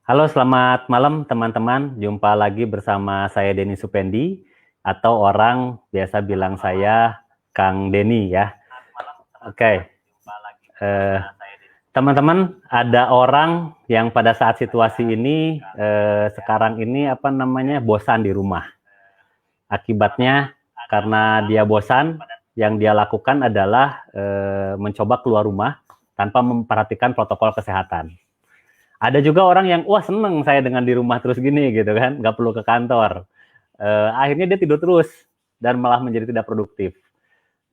Halo, selamat malam teman-teman. Jumpa lagi bersama saya Denny Supendi, atau orang biasa bilang saya Kang Denny ya. Oke, eh, teman-teman, ada orang yang pada saat situasi ini sekarang ini bosan di rumah. Akibatnya karena dia bosan, yang dia lakukan adalah mencoba keluar rumah tanpa memperhatikan protokol kesehatan. Ada juga orang yang wah seneng saya dengan di rumah terus gini gitu kan, nggak perlu ke kantor. Akhirnya dia tidur terus dan malah menjadi tidak produktif.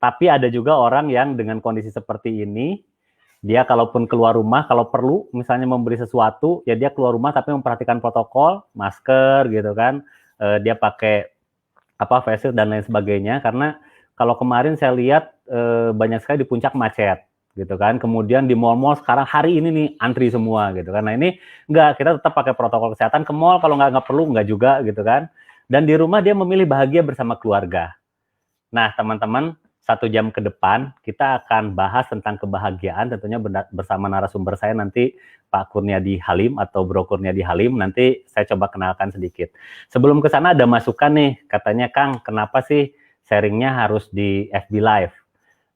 Tapi ada juga orang yang dengan kondisi seperti ini, dia kalaupun keluar rumah, kalau perlu misalnya membeli sesuatu, ya dia keluar rumah tapi memperhatikan protokol, masker gitu kan, dia pakai face shield dan lain sebagainya. Karena kalau kemarin saya lihat banyak sekali di puncak macet gitu kan. Kemudian di mall-mall sekarang hari ini nih antri semua gitu kan. Nah ini enggak, kita tetap pakai protokol kesehatan. Ke mall kalau nggak perlu enggak juga gitu kan. Dan di rumah dia memilih bahagia bersama keluarga. Nah teman-teman, 1 jam ke depan kita akan bahas tentang kebahagiaan, tentunya bersama narasumber saya nanti Pak Kurniadi Halim atau Bro Kurniadi Halim. Nanti saya coba kenalkan sedikit. Sebelum ke sana ada masukan nih, katanya Kang, kenapa sih sharingnya harus di FB Live?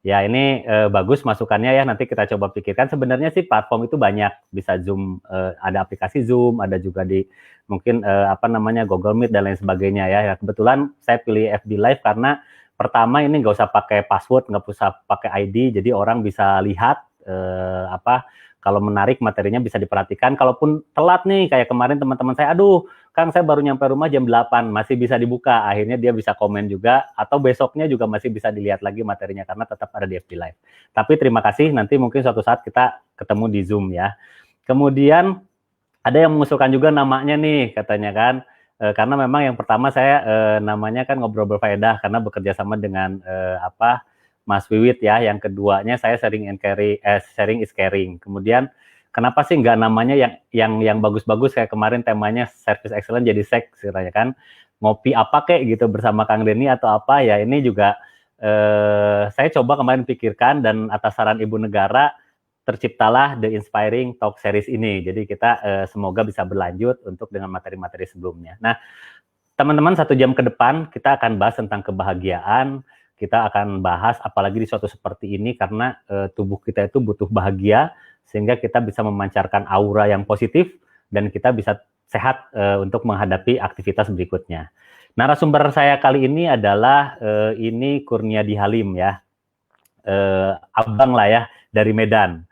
Ya ini bagus masukannya ya, nanti kita coba pikirkan. Sebenarnya sih platform itu banyak, bisa Zoom, ada aplikasi Zoom, ada juga di mungkin Google Meet dan lain sebagainya ya. Kebetulan saya pilih FB Live karena pertama ini nggak usah pakai password, nggak usah pakai ID, jadi orang bisa lihat kalau menarik materinya bisa diperhatikan. Kalaupun telat nih, kayak kemarin teman-teman saya, aduh Kang saya baru nyampe rumah jam 8, masih bisa dibuka, akhirnya dia bisa komen juga, atau besoknya juga masih bisa dilihat lagi materinya, karena tetap ada di FB Live. Tapi terima kasih, nanti mungkin suatu saat kita ketemu di Zoom ya. Kemudian ada yang mengusulkan juga namanya nih, katanya kan, karena memang yang pertama saya namanya kan ngobrol berfaedah, karena bekerja sama dengan Mas Wiwit ya. Yang keduanya saya sharing is caring. Kemudian kenapa sih nggak namanya yang bagus-bagus kayak kemarin temanya service excellence jadi seks katanya kan, ngopi apa kek gitu bersama Kang Denny atau apa ya. Ini juga saya coba kemarin pikirkan, dan atas saran Ibu Negara terciptalah The Inspiring Talk Series ini. Jadi kita semoga bisa berlanjut untuk dengan materi-materi sebelumnya. Nah, teman-teman, 1 jam ke depan kita akan bahas tentang kebahagiaan. Kita akan bahas apalagi di suatu seperti ini, karena tubuh kita itu butuh bahagia, sehingga kita bisa memancarkan aura yang positif dan kita bisa sehat untuk menghadapi aktivitas berikutnya. Narasumber saya kali ini adalah ini Kurniadi Halim ya, abang lah ya dari Medan.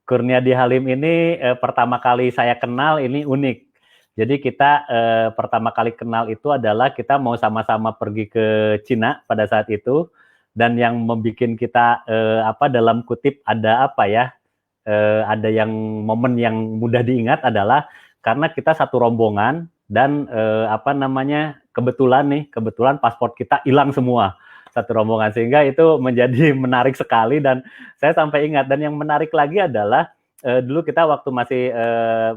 Kurniadi Halim ini pertama kali saya kenal ini unik. Jadi kita pertama kali kenal itu adalah kita mau sama-sama pergi ke Cina pada saat itu, dan yang membuat kita dalam kutip ada ada yang momen yang mudah diingat adalah karena kita satu rombongan dan kebetulan paspor kita hilang semua satu rombongan, sehingga itu menjadi menarik sekali. Dan saya sampai ingat, dan yang menarik lagi adalah dulu kita waktu masih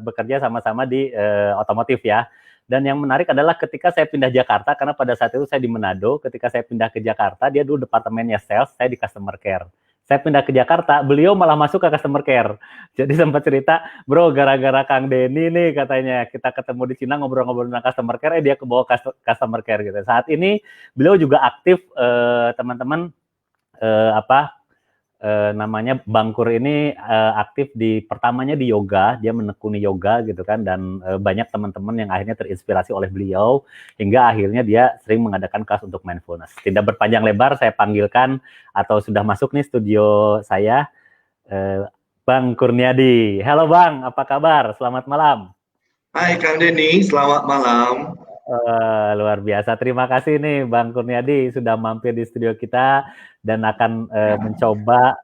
bekerja sama-sama di otomotif ya. Dan yang menarik adalah ketika saya pindah Jakarta, karena pada saat itu saya di Manado, ketika saya pindah ke Jakarta, dia dulu departemennya sales, saya di customer care. Saya pindah ke Jakarta, beliau malah masuk ke customer care. Jadi sempat cerita, bro, gara-gara Kang Denny nih katanya, kita ketemu di Cina ngobrol-ngobrol tentang customer care, dia ke bawah customer care gitu. Saat ini beliau juga aktif, teman-teman, namanya Bangkur ini aktif pertamanya di yoga, dia menekuni yoga gitu kan, dan banyak teman-teman yang akhirnya terinspirasi oleh beliau, hingga akhirnya dia sering mengadakan kelas untuk mindfulness. Tidak berpanjang lebar, saya panggilkan atau sudah masuk nih studio saya, Bang Kurniadi. Halo Bang, apa kabar? Selamat malam. Hai Kang Denny, selamat malam. Luar biasa, terima kasih nih Bang Kurniadi sudah mampir di studio kita dan akan mencoba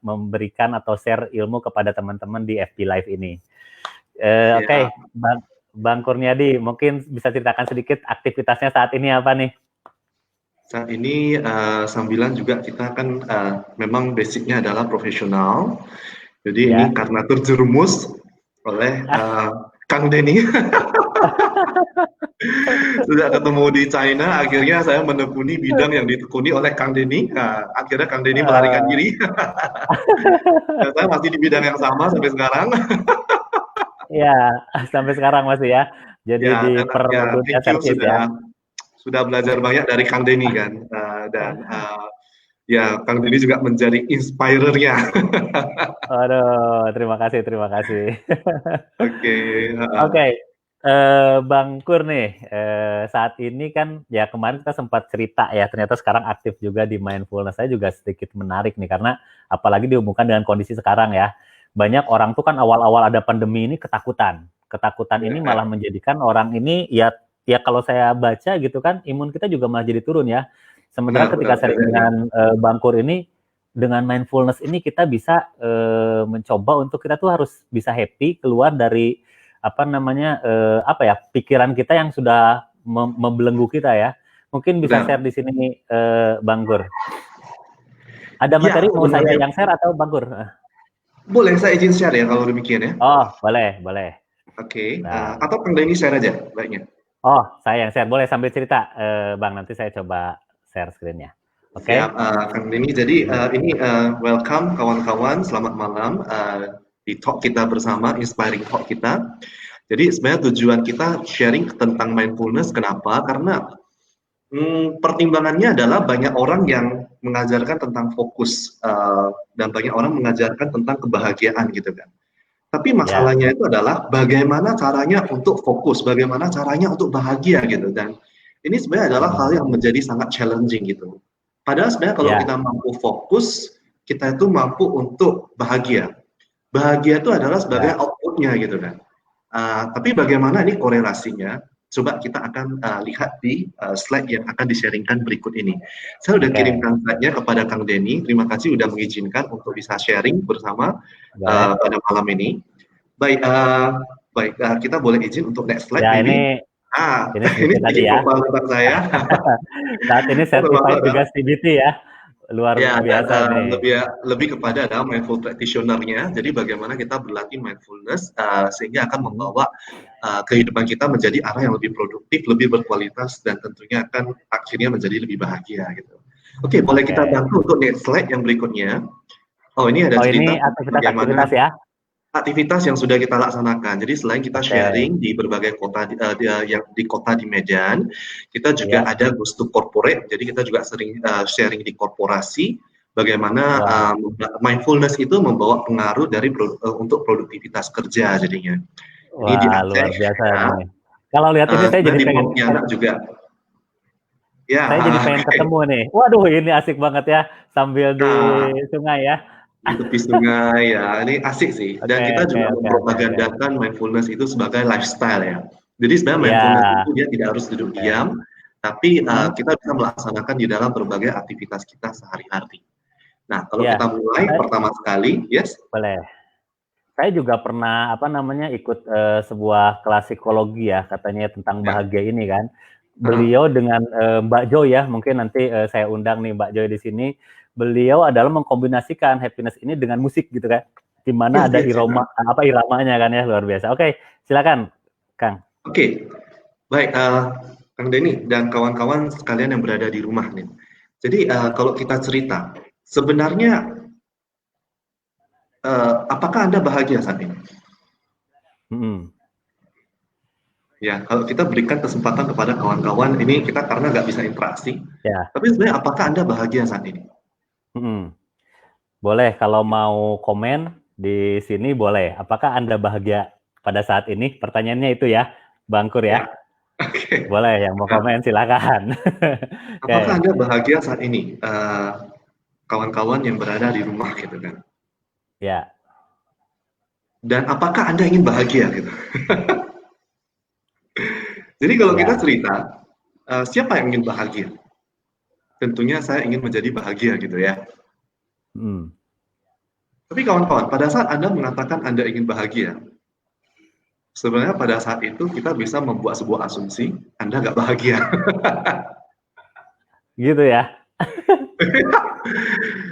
memberikan atau share ilmu kepada teman-teman di FB Live ini. Oke, Bang Kurniadi, mungkin bisa ceritakan sedikit aktivitasnya saat ini apa nih? Saat ini sambilan juga kita kan memang basicnya adalah profesional, jadi ini karena terjerumus oleh Kang Denny. Sudah ketemu di China, akhirnya saya menekuni bidang yang ditekuni oleh Kang Denny. Akhirnya Kang Denny melarikan diri. Dan saya masih di bidang yang sama sampai sekarang. Ya, sampai sekarang masih ya. Jadi Ya, di dan per ya dunia thank you servis ya. sudah belajar banyak dari Kang Denny kan, dan ya Kang Denny juga menjadi inspirernya. Aduh, terima kasih, terima kasih. Oke, Oke, Bang Kur nih, saat ini kan ya kemarin kita sempat cerita ya, ternyata sekarang aktif juga di mindfulness. Saya juga sedikit menarik nih, karena apalagi dihubungkan dengan kondisi sekarang ya. Banyak orang tuh kan awal-awal ada pandemi ini ketakutan. Ketakutan ini malah menjadikan orang ini ya kalau saya baca gitu kan, imun kita juga malah jadi turun ya. Sementara benar, ketika benar, sharing ya. dengan Bang Kur ini, dengan mindfulness ini kita bisa mencoba untuk kita tuh harus bisa happy keluar dari apa ya, pikiran kita yang sudah membelenggu kita ya. Mungkin bisa share di sini Bang Gur. Ada materi Ya, mau saya yang share atau Bang Gur? boleh saya izin share ya kalau demikian ya. Oh, boleh, boleh. Oke, Nah. atau Kang Denny share aja baiknya. Oh, saya yang share. Boleh sambil cerita, Bang. Nanti saya coba share screen-nya. Oke. Siap, Kang Denny. Jadi ini welcome kawan-kawan, selamat malam di talk kita bersama, inspiring talk kita. Jadi sebenarnya tujuan kita sharing tentang mindfulness. Kenapa? Karena pertimbangannya adalah banyak orang yang mengajarkan tentang fokus dan banyak orang mengajarkan tentang kebahagiaan gitu kan. Tapi masalahnya itu adalah bagaimana caranya untuk fokus, bagaimana caranya untuk bahagia gitu. Dan ini sebenarnya adalah hal yang menjadi sangat challenging gitu. Padahal sebenarnya kalau kita mampu fokus, kita itu mampu untuk bahagia. Bahagia itu adalah sebagai outputnya gitu kan. Tapi bagaimana ini korelasinya? Coba kita akan lihat di slide yang akan di-sharingkan berikut ini. Saya sudah kirimkan slide-nya kepada Kang Denny. Terima kasih sudah mengizinkan untuk bisa sharing bersama pada malam ini. Baik, kita boleh izin untuk next slide, ya, maybe. ini tadi ya. Tentang saya. Saat ini certified juga CBT ya. Luar biasa dan, nih. lebih kepada adalah mindful practitioner-nya. Jadi bagaimana kita berlatih mindfulness sehingga akan membawa kehidupan kita menjadi arah yang lebih produktif, lebih berkualitas, dan tentunya akan akhirnya menjadi lebih bahagia gitu. Oke, boleh kita bantu untuk next slide yang berikutnya. Oh, ini ada cerita ini aktivitas ya. Aktivitas yang sudah kita laksanakan. Jadi selain kita sharing di berbagai kota di kota di Medan, kita juga ada Goes to Corporate. Jadi kita juga sering sharing di korporasi bagaimana mindfulness itu membawa pengaruh dari untuk produktivitas kerja jadinya. Ini di Aceh, luar biasa nih. Kalau lihat ini saya jadi pengen juga. Ya, saya jadi pengen ketemu nih. Waduh, ini asik banget ya sambil di sungai ya. Di tepi sungai ya, ini asik sih. Dan kita juga mempropagandakan mindfulness itu sebagai lifestyle ya. Jadi sebenarnya mindfulness itu dia tidak harus duduk diam, tapi kita bisa melaksanakan di dalam berbagai aktivitas kita sehari-hari. Nah, kalau kita mulai pertama sekali, boleh. Saya juga pernah ikut sebuah kelas psikologi ya, katanya tentang bahagia ini kan. Beliau dengan Mbak Joy ya, mungkin nanti saya undang nih Mbak Joy di sini. Beliau adalah mengkombinasikan happiness ini dengan musik gitu kan, di mana ada iramanya kan ya, luar biasa. Oke, silakan Kang. Oke, baik Kang Denny dan kawan-kawan sekalian yang berada di rumah nih. Jadi kalau kita cerita, sebenarnya apakah Anda bahagia saat ini? Ya, kalau kita berikan kesempatan kepada kawan-kawan, ini kita karena nggak bisa interaksi, tapi sebenarnya apakah Anda bahagia saat ini? Boleh, kalau mau komen di sini boleh. Apakah Anda bahagia pada saat ini? Pertanyaannya itu ya, Bang Kur ya. Boleh, yang mau komen silakan. Apakah Anda bahagia saat ini? Kawan-kawan yang berada di rumah gitu kan. Ya. Dan apakah Anda ingin bahagia gitu? Jadi kalau kita cerita, siapa yang ingin bahagia? Tentunya saya ingin menjadi bahagia gitu ya. Tapi kawan-kawan, pada saat Anda mengatakan Anda ingin bahagia, sebenarnya pada saat itu kita bisa membuat sebuah asumsi Anda nggak bahagia. Gitu ya.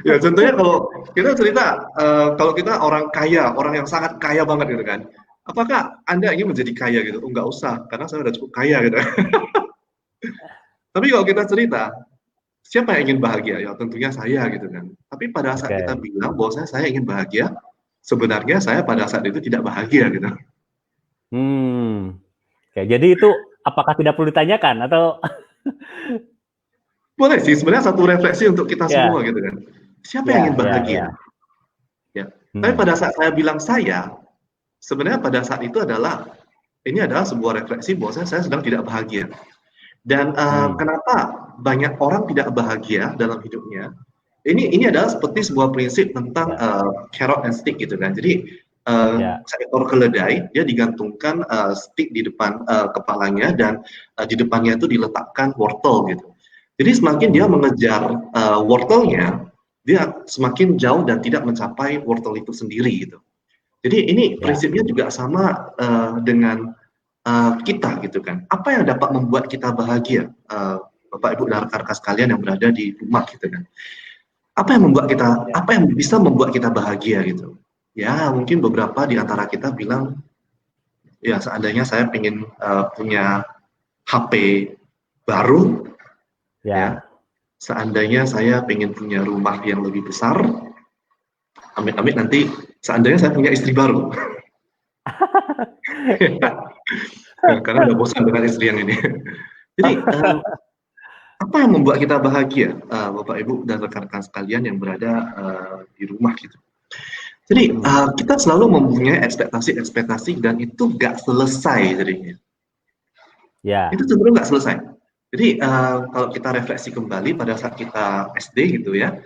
Ya contohnya kalau kita cerita, kalau kita orang kaya, orang yang sangat kaya banget gitu kan, apakah Anda ingin menjadi kaya gitu? Oh, nggak usah, karena saya udah cukup kaya gitu. Tapi kalau kita cerita, siapa yang ingin bahagia? Ya tentunya saya gitu kan. Tapi pada saat kita bilang bahwa saya ingin bahagia, sebenarnya saya pada saat itu tidak bahagia gitu. Oke, jadi itu apakah tidak perlu ditanyakan atau Boleh sih, sebenarnya satu refleksi untuk kita ya, semua gitu kan. Siapa yang ya, ingin ya, bahagia? ya. Ya. Tapi Hmm, pada saat saya bilang saya, sebenarnya pada saat itu adalah ini adalah sebuah refleksi bahwa saya sedang tidak bahagia. Dan hmm, kenapa banyak orang tidak bahagia dalam hidupnya? Ini adalah seperti sebuah prinsip tentang ya, carrot and stick gitu kan. Jadi ya, seekor keledai dia digantungkan stick di depan kepalanya dan di depannya itu diletakkan wortel gitu. Jadi semakin dia hmm, mengejar wortelnya, dia semakin jauh dan tidak mencapai wortel itu sendiri gitu. Jadi ini ya, prinsipnya juga sama dengan kita gitu kan. Apa yang dapat membuat kita bahagia, Bapak Ibu dan rekan-rekan sekalian yang berada di rumah gitu kan. ya, Apa yang bisa membuat kita bahagia gitu. Ya mungkin beberapa di antara kita bilang, ya seandainya saya ingin punya HP baru, ya. ya. Seandainya saya ingin punya rumah yang lebih besar, amit-amit nanti seandainya saya punya istri baru. Karena udah bosan dengan istri yang ini. Jadi apa yang membuat kita bahagia, Bapak Ibu dan rekan-rekan sekalian yang berada di rumah gitu. Jadi Hmm, kita selalu mempunyai ekspektasi-ekspektasi dan itu gak selesai jadinya. Itu ya, sebenarnya nggak selesai. Jadi kalau kita refleksi kembali pada saat kita SD gitu ya,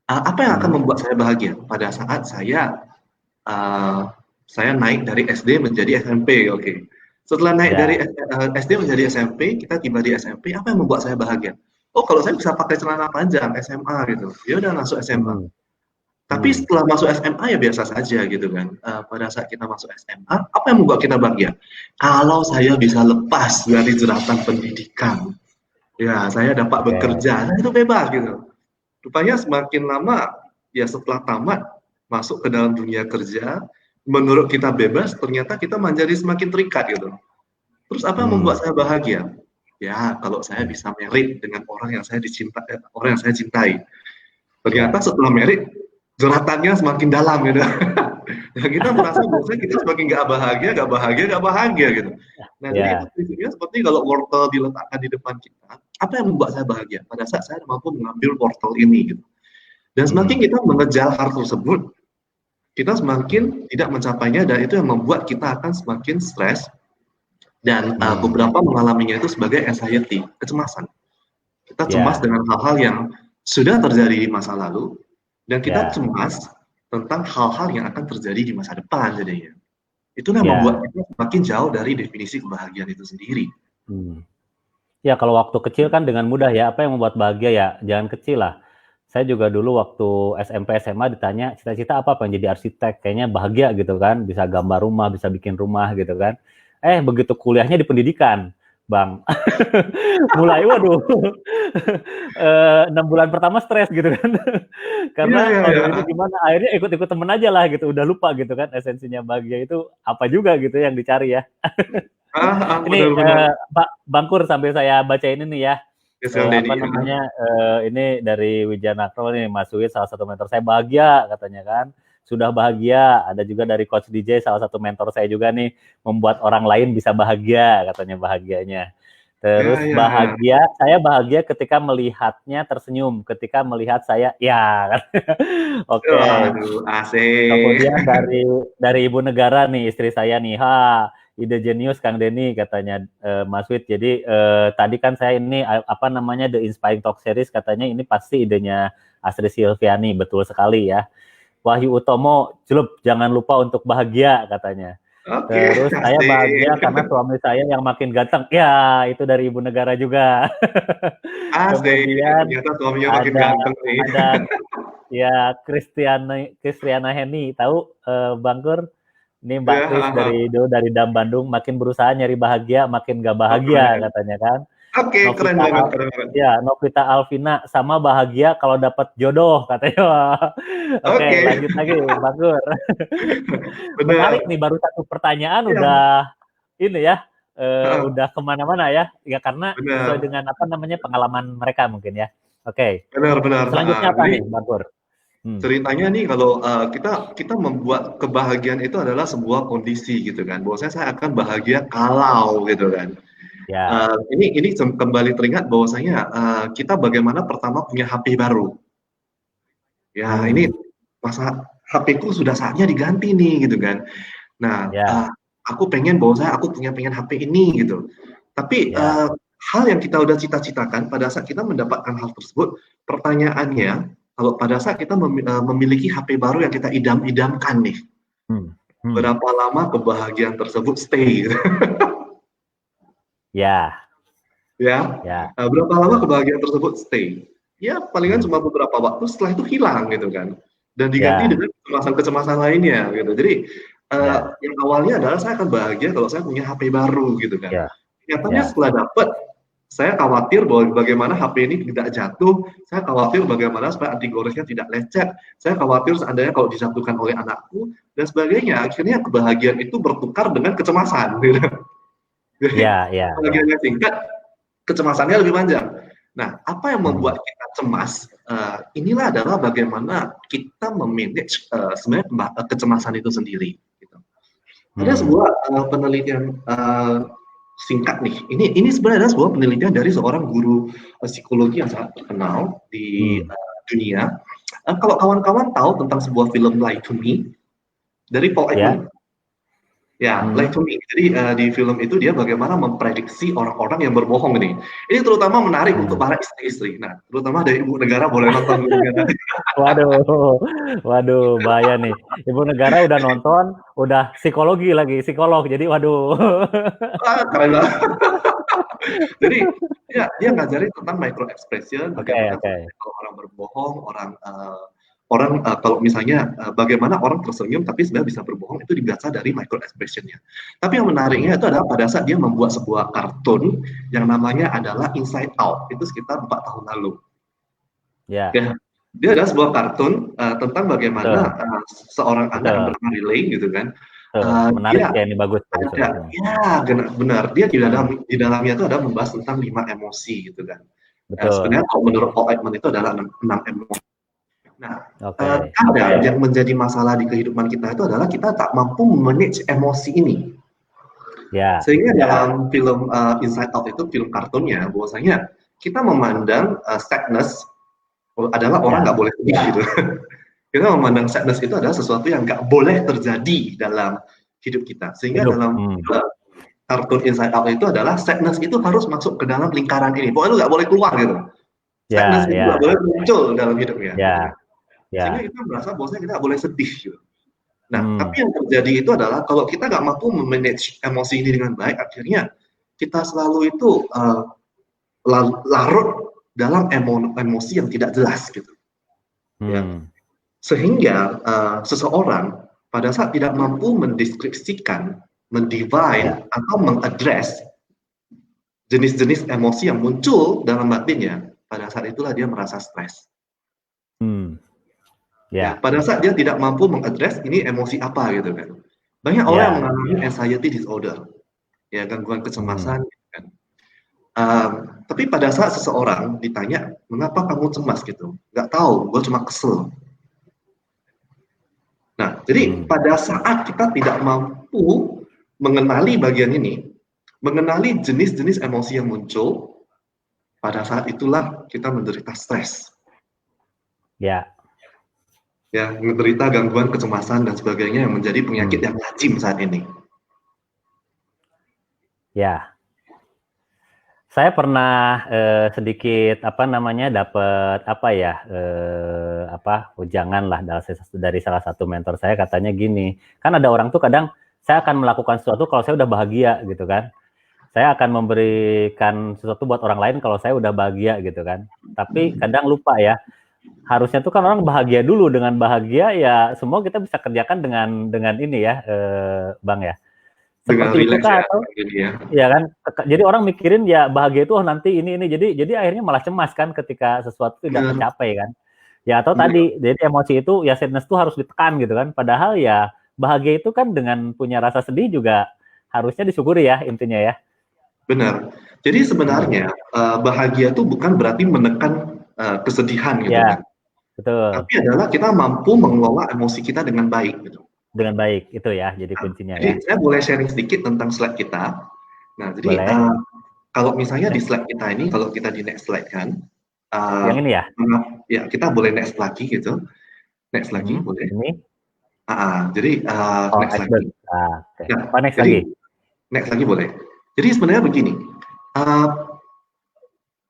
apa yang akan hmm, membuat saya bahagia pada saat saya naik dari SD menjadi SMP, oke. Setelah naik dari ya, SD menjadi SMP, kita tiba di SMP, apa yang membuat saya bahagia? Oh, kalau saya bisa pakai celana panjang SMA gitu, ya udah masuk SMA. hmm, Tapi hmm, setelah masuk SMA ya biasa saja gitu kan. Pada saat kita masuk SMA, apa yang membuat kita bahagia? Kalau saya bisa lepas dari jeratan pendidikan, ya saya dapat oke, bekerja, nah itu bebas gitu. Rupanya semakin lama, ya setelah tamat, masuk ke dalam dunia kerja, menurut kita bebas, ternyata kita menjadi semakin terikat gitu. Terus apa yang hmm, membuat saya bahagia? Ya, kalau saya bisa merit dengan orang yang saya dicintai, orang yang saya cintai. Ternyata ya, setelah merit, jeratannya semakin dalam gitu. Dan kita merasa bahwa kita semakin gak bahagia, gak bahagia, gak bahagia gitu. Nah, jadi itu ya, prinsipnya seperti kalau wortel diletakkan di depan kita, apa yang membuat saya bahagia? Pada saat saya mampu mengambil wortel ini gitu. Dan semakin hmm, kita mengejar hal tersebut, kita semakin tidak mencapainya dan itu yang membuat kita akan semakin stres dan hmm, beberapa mengalaminya itu sebagai anxiety, kecemasan. Kita cemas ya, dengan hal-hal yang sudah terjadi di masa lalu dan kita ya, cemas tentang hal-hal yang akan terjadi di masa depan jadinya. Itu yang membuat ya, kita semakin jauh dari definisi kebahagiaan itu sendiri. hmm. Ya, kalau waktu kecil kan dengan mudah ya, apa yang membuat bahagia ya, jangan kecil lah. Saya juga dulu waktu SMP SMA ditanya cita-cita apa, pengen jadi arsitek, kayaknya bahagia gitu kan, bisa gambar rumah, bisa bikin rumah gitu kan. Begitu kuliahnya di pendidikan, Bang. Mulai waduh. 6 bulan pertama stres gitu kan. Iya, Karena iya, iya. aduh ini gimana, akhirnya ikut-ikut temen aja lah gitu, udah lupa gitu kan esensinya bahagia itu apa juga gitu yang dicari ya. Ini Benar-benar. Pak Bangkur sambil saya bacain ini ya. Christian Denny. Apa namanya? Ini dari Wijanakro nih, Mas Wid salah satu mentor saya bahagia katanya kan. Sudah bahagia. Ada juga dari Coach DJ salah satu mentor saya juga nih, membuat orang lain bisa bahagia katanya bahagianya. Ya, Terus ya, ya. bahagia, saya bahagia ketika melihatnya tersenyum, ketika melihat saya ya. Oke. Waduh, asik. Kemudian dari Ibu Negara nih, istri saya nih, ide jenius Kang Denny katanya Mas Wid. Jadi tadi kan saya ini apa namanya The Inspiring Talk Series katanya ini pasti idenya Astri Silviani, betul sekali ya. Wahyu Utomo, jelup jangan lupa untuk bahagia katanya. Oke, Terus saya asik. bahagia karena suami saya yang makin ganteng. Ya, itu dari Ibu Negara juga. Asik. Kemudian Ternyata suaminya makin ada ganteng nih. ada ya Kristiana Heni, tahu Bang Kur? Ini Mbak Ya, Kris dari dulu dari Dam Bandung, makin berusaha nyari bahagia, makin gak oh, bahagia keren. katanya kan. Oke, keren Novita banget, Al, keren banget. ya Novita Alvina sama bahagia kalau dapat jodoh katanya. Oke, Oke, lanjut lagi Bang Kur. benar. Menarik nih, baru satu pertanyaan Iya, udah ini ya, udah kemana-mana ya. Ya karena sesuai benar. dengan apa namanya pengalaman mereka mungkin ya. Oke, Benar, benar. selanjutnya apa Jadi nih Bang Kur? Ceritanya nih kalau kita membuat kebahagiaan itu adalah sebuah kondisi gitu kan. Bahwasanya saya akan bahagia kalau gitu kan. Ya. Ini kembali teringat bahwasanya kita bagaimana pertama punya HP baru. Ya ini Hmm. masa HP ku sudah saatnya diganti nih gitu kan. Nah, Ya. aku pengen bahwasanya aku pengen HP ini gitu. Tapi Ya. hal yang kita udah cita-citakan pada saat kita mendapatkan hal tersebut, pertanyaannya, kalau pada saat kita memiliki HP baru yang kita idam-idamkan nih, Hmm. Hmm. berapa lama kebahagiaan tersebut stay? Ya. Ya, Ya. berapa lama Betul. kebahagiaan tersebut stay? Ya, palingan Hmm. cuma beberapa waktu setelah itu hilang gitu kan, dan diganti Ya. dengan kecemasan-kecemasan lainnya gitu. Jadi Ya. yang awalnya adalah saya akan bahagia kalau saya punya HP baru gitu kan. Ya. Nyatanya Ya. setelah dapat, saya khawatir bahwa bagaimana HP ini tidak jatuh, saya khawatir bagaimana supaya anti goresnya tidak lecet, saya khawatir seandainya kalau dijatuhkan oleh anakku dan sebagainya. Akhirnya kebahagiaan itu bertukar dengan kecemasan. Gitu. Jadi Ya. Ya. Ya. kebahagiaan yang singkat, kecemasannya lebih panjang. Nah, apa yang Hmm. membuat kita cemas? Inilah adalah bagaimana kita memanage sebenarnya kecemasan itu sendiri. Gitu. Ada Hmm. sebuah penelitian singkat nih. Ini sebenarnya adalah sebuah penelitian dari seorang guru psikologi yang sangat terkenal di Hmm. dunia. Kalau kawan-kawan tahu tentang sebuah film Lie to Me dari Paul Ya. Ekman. Ya, Hmm. Lie to Me. Jadi di film itu dia bagaimana memprediksi orang-orang yang berbohong ini. Ini terutama menarik untuk Hmm. para istri-istri. Nah, terutama dari ibu negara boleh nonton dulu ya nanti. Waduh, waduh, bahaya nih. Ibu negara udah nonton, udah psikologi lagi, psikolog. Jadi, waduh. Keren banget. Jadi dia ngajarin tentang micro expression, Oke, bagaimana oke. kalau orang berbohong, orang kalau misalnya bagaimana orang tersenyum tapi sebenarnya bisa berbohong itu dibaca dari micro expressionnya. Tapi yang Hmm. menariknya itu adalah pada saat dia membuat sebuah kartun yang namanya adalah Inside Out. Itu sekitar 4 tahun lalu. Ya, Ya, dia adalah sebuah kartun tentang betul, bagaimana seorang anak yang betul, bernama Relay gitu kan. betul. Menarik Dia ya, ini bagus, bagus, ada, bagus ini. ya benar. Dia Hmm. di dalamnya itu ada membahas tentang 5 emosi gitu kan. Betul. Sebenarnya kalau menurut Paul Ekman itu adalah 6 emosi. Nah, Oke. kadang yang menjadi masalah di kehidupan kita itu adalah kita tak mampu manage emosi ini. Ya, Sehingga dalam film Inside Out itu film kartunnya bahwasanya kita memandang sadness adalah orang ya, nggak boleh sedih gitu. Kita memandang sadness itu adalah sesuatu yang nggak boleh terjadi dalam hidup kita. Sehingga hidup. dalam Hmm. kartun Inside Out itu adalah sadness itu harus masuk ke dalam lingkaran ini. Pokoknya lu nggak boleh keluar gitu. Sadness Ya, itu nggak ya, boleh muncul dalam hidupnya. Gitu kan. ya, Sehingga ya. kita merasa bahwasanya kita nggak boleh sedih. Gitu. Nah, Hmm. tapi yang terjadi itu adalah kalau kita nggak mampu memanage emosi ini dengan baik, akhirnya kita selalu itu larut dalam emosi yang tidak jelas gitu. Ya. Hmm. Sehingga seseorang pada saat tidak mampu mendeskripsikan, mendefine, Ya. atau mengadres jenis-jenis emosi yang muncul dalam batinnya, pada saat itulah dia merasa stres. Hmm. Ya, Ya. pada saat dia tidak mampu mengadres ini emosi apa gitu kan. Banyak orang yang Ya. mengalami anxiety disorder, ya gangguan Hmm. kecemasan. Gitu kan. Tapi pada saat seseorang ditanya, mengapa kamu cemas gitu? Nggak tahu, gue cuma kesel. Nah, jadi Hmm. pada saat kita tidak mampu mengenali bagian ini, mengenali jenis-jenis emosi yang muncul, pada saat itulah kita menderita stres. Ya. Ya, menderita gangguan kecemasan dan sebagainya yang menjadi penyakit Hmm. yang lazim saat ini. Ya. Saya pernah sedikit apa namanya dapat apa ya ujangan lah dari salah satu mentor saya, katanya gini, kan ada orang tuh kadang saya akan melakukan sesuatu kalau saya udah bahagia gitu kan, saya akan memberikan sesuatu buat orang lain kalau saya udah bahagia gitu kan, tapi kadang lupa ya, harusnya tuh kan orang bahagia dulu, dengan bahagia ya semua kita bisa kerjakan dengan ini ya Bang ya, Dengan seperti itu rileks ya, kah atau ini ya. ya kan, jadi orang mikirin ya bahagia itu nanti ini jadi akhirnya malah cemas kan ketika sesuatu tidak Benar, tercapai kan. Ya atau benar, tadi jadi emosi itu ya sadness itu harus ditekan gitu kan. Padahal ya bahagia itu kan dengan punya rasa sedih juga harusnya disyukuri ya intinya ya. benar. Jadi Hmm. sebenarnya bahagia itu bukan berarti menekan kesedihan gitu Ya, kan. betul. tapi adalah kita mampu mengelola emosi kita dengan baik gitu. Dengan baik itu ya, jadi kuncinya ya. Jadi saya boleh sharing sedikit tentang slide kita. Nah, jadi Boleh. kalau misalnya di slide kita ini, kalau kita di next slide kan, Yang ini ya? ya kita boleh next lagi gitu, next lagi boleh. Ini? Jadi Oh, next iceberg. lagi. Oke. Nah, Oh, next jadi lagi. next lagi boleh. Jadi sebenarnya begini,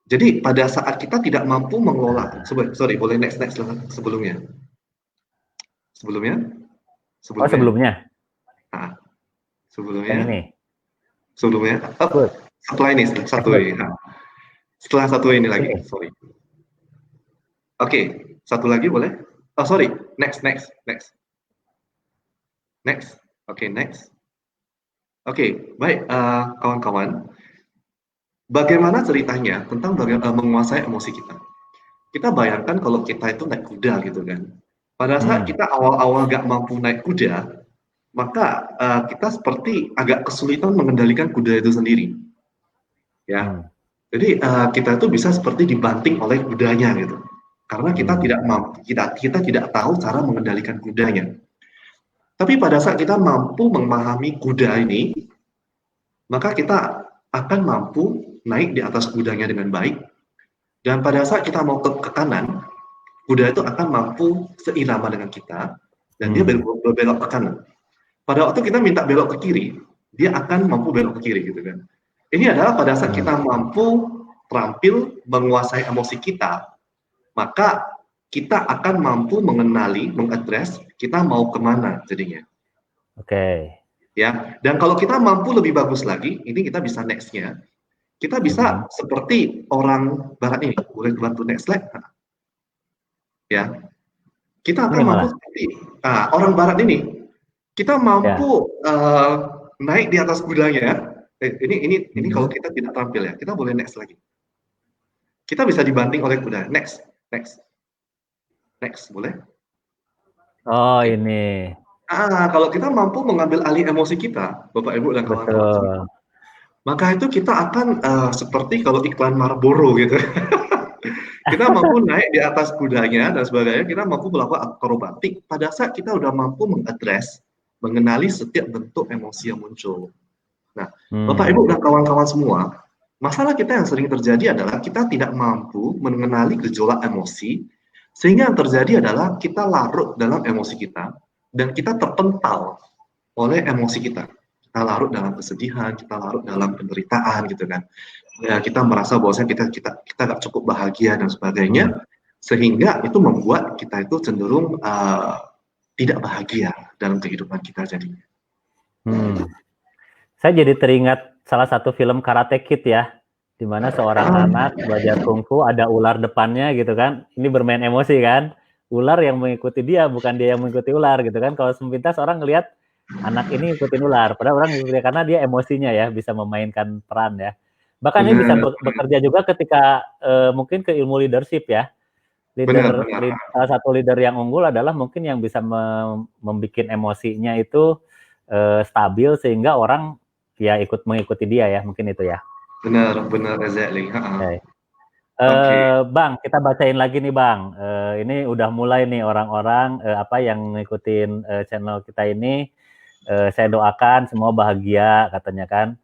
jadi pada saat kita tidak mampu mengelola, sorry, boleh next sebelumnya, sebelumnya, Oh, sebelumnya, sebelumnya. nah, Yang sebelumnya, ini. sebelumnya, Good. setelah ini, satu Iceberg. ini, setelah satu ini lagi, Ini. sorry. Oke, satu lagi boleh? Oh sorry, next. Oke, next. Oke, baik kawan-kawan. Bagaimana ceritanya tentang menguasai emosi kita? Kita bayangkan kalau kita itu naik kuda gitu kan. Pada saat kita awal-awal gak mampu naik kuda, maka kita seperti agak kesulitan mengendalikan kuda itu sendiri. Ya, jadi kita itu bisa seperti dibanting oleh kudanya gitu. Karena kita tidak mampu, kita tidak tahu cara mengendalikan kudanya. Tapi pada saat kita mampu memahami kuda ini, maka kita akan mampu naik di atas kudanya dengan baik. Dan pada saat kita mau ke kanan, kuda itu akan mampu seirama dengan kita, dan dia berbelok ke kanan. Pada waktu kita minta belok ke kiri, dia akan mampu belok ke kiri gitu kan. Ini adalah pada saat kita mampu terampil menguasai emosi kita, maka kita akan mampu mengenali, mengadres kita mau kemana jadinya. Oke. Ya, dan kalau kita mampu lebih bagus lagi, ini kita bisa next-nya. Kita bisa seperti orang barat ini. Boleh bantu next slide? Ya, kita akan Ini mampu malah. seperti orang barat ini. Kita mampu naik di atas kudanya. Ini kalau kita tidak tampil ya, kita boleh next lagi. Kita bisa dibanting oleh kuda. Next, boleh? Oh, ini. Kalau kita mampu mengambil alih emosi kita, Bapak Ibu dan kawan-kawan semua, maka itu kita akan seperti kalau iklan Marlboro gitu. Kita mampu naik di atas kudanya dan sebagainya, kita mampu melakukan akrobatik pada saat kita udah mampu mengadres, mengenali setiap bentuk emosi yang muncul. Nah, Bapak Ibu dan kawan-kawan semua, masalah kita yang sering terjadi adalah kita tidak mampu mengenali gejolak emosi, sehingga yang terjadi adalah kita larut dalam emosi kita, dan kita terpental oleh emosi kita. Kita larut dalam kesedihan, kita larut dalam penderitaan gitu kan. Ya, kita merasa bahwasanya kita gak cukup bahagia dan sebagainya, sehingga itu membuat kita itu cenderung tidak bahagia dalam kehidupan kita jadinya. Saya jadi teringat salah satu film Karate Kid ya, di mana seorang anak belajar kungfu, ada ular depannya gitu kan, ini bermain emosi kan, ular yang mengikuti dia, bukan dia yang mengikuti ular gitu kan. Kalau sepintas orang ngelihat anak ini ngikutin ular, padahal orang ngikutin karena dia emosinya ya, bisa memainkan peran ya. Bahkan ini bisa bekerja juga ketika mungkin ke ilmu leadership ya. Salah satu leader yang unggul adalah mungkin yang bisa membuat emosinya itu stabil sehingga orang ya mengikuti dia ya, mungkin itu ya. Benar exactly. Bang, kita bacain lagi nih Bang. Ini udah mulai nih orang-orang yang ngikutin channel kita ini. Saya doakan semua bahagia katanya kan.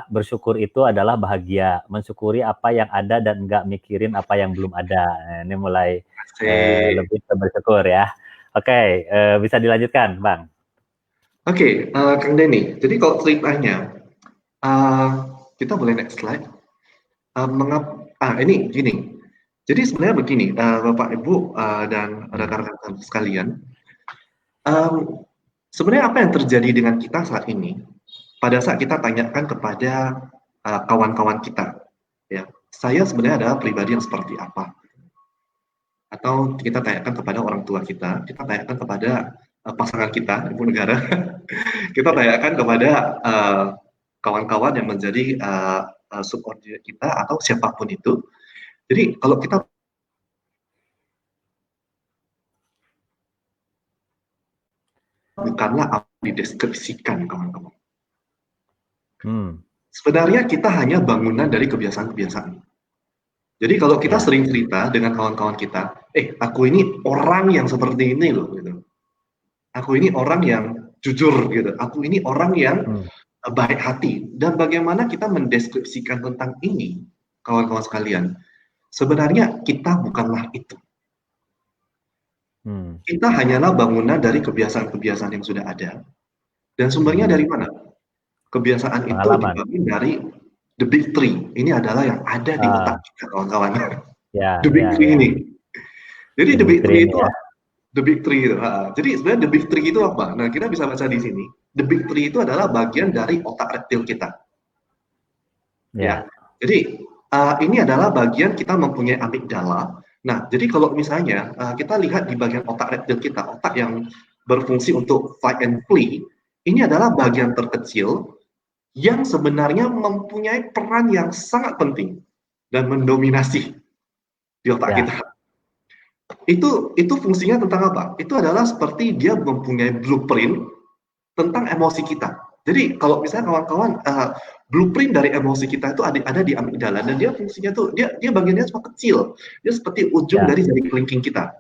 Bersyukur itu adalah bahagia, mensyukuri apa yang ada dan enggak mikirin apa yang belum ada. Ini mulai lebih bersyukur ya. Oke, bisa dilanjutkan Bang. Oke, Kang Denny. Jadi kalau ceritanya, kita boleh next slide. Ini gini. Jadi sebenarnya begini, Bapak Ibu dan rekan-rekan sekalian. Sebenarnya apa yang terjadi dengan kita saat ini? Pada saat kita tanyakan kepada kawan-kawan kita, ya, saya sebenarnya adalah pribadi yang seperti apa? Atau kita tanyakan kepada orang tua kita tanyakan kepada pasangan kita, ibu negara, kita tanyakan kepada kawan-kawan yang menjadi subordinate kita atau siapapun itu. Jadi kalau kita bukanlah apa yang dideskripsikan kawan-kawan. Sebenarnya kita hanya bangunan dari kebiasaan-kebiasaan. Jadi kalau kita Ya. sering cerita dengan kawan-kawan kita, aku ini orang yang seperti ini loh, gitu. Aku ini orang yang jujur, gitu. Aku ini orang yang Hmm. baik hati. Dan bagaimana kita mendeskripsikan tentang ini, kawan-kawan sekalian, sebenarnya kita bukanlah itu. Hmm. Kita hanyalah bangunan dari kebiasaan-kebiasaan yang sudah ada. Dan sumbernya Hmm. dari mana? Kebiasaan itu Pengalaman. dibangun dari the big three. Ini adalah yang ada di Ah, otak kita, kawan-kawan. ya, The big ya, three ya. ini. Jadi The the Big big Three three ini itu ya. the big three itu. Jadi sebenarnya the big three itu apa? Nah, kita bisa baca di sini. The big three itu adalah bagian dari otak reptil kita. Ya. Ya, Jadi ini adalah bagian kita mempunyai amigdala. Nah, jadi kalau misalnya kita lihat di bagian otak reptil kita, otak yang berfungsi untuk fight and flee, ini adalah bagian terkecil yang sebenarnya mempunyai peran yang sangat penting dan mendominasi di otak kita. ya, Itu fungsinya tentang apa? Itu adalah seperti dia mempunyai blueprint tentang emosi kita. Jadi kalau misalnya kawan-kawan blueprint dari emosi kita itu ada di amigdala dan dia fungsinya tuh dia bagiannya cuma kecil. Dia seperti ujung ya, dari jari kelingking kita.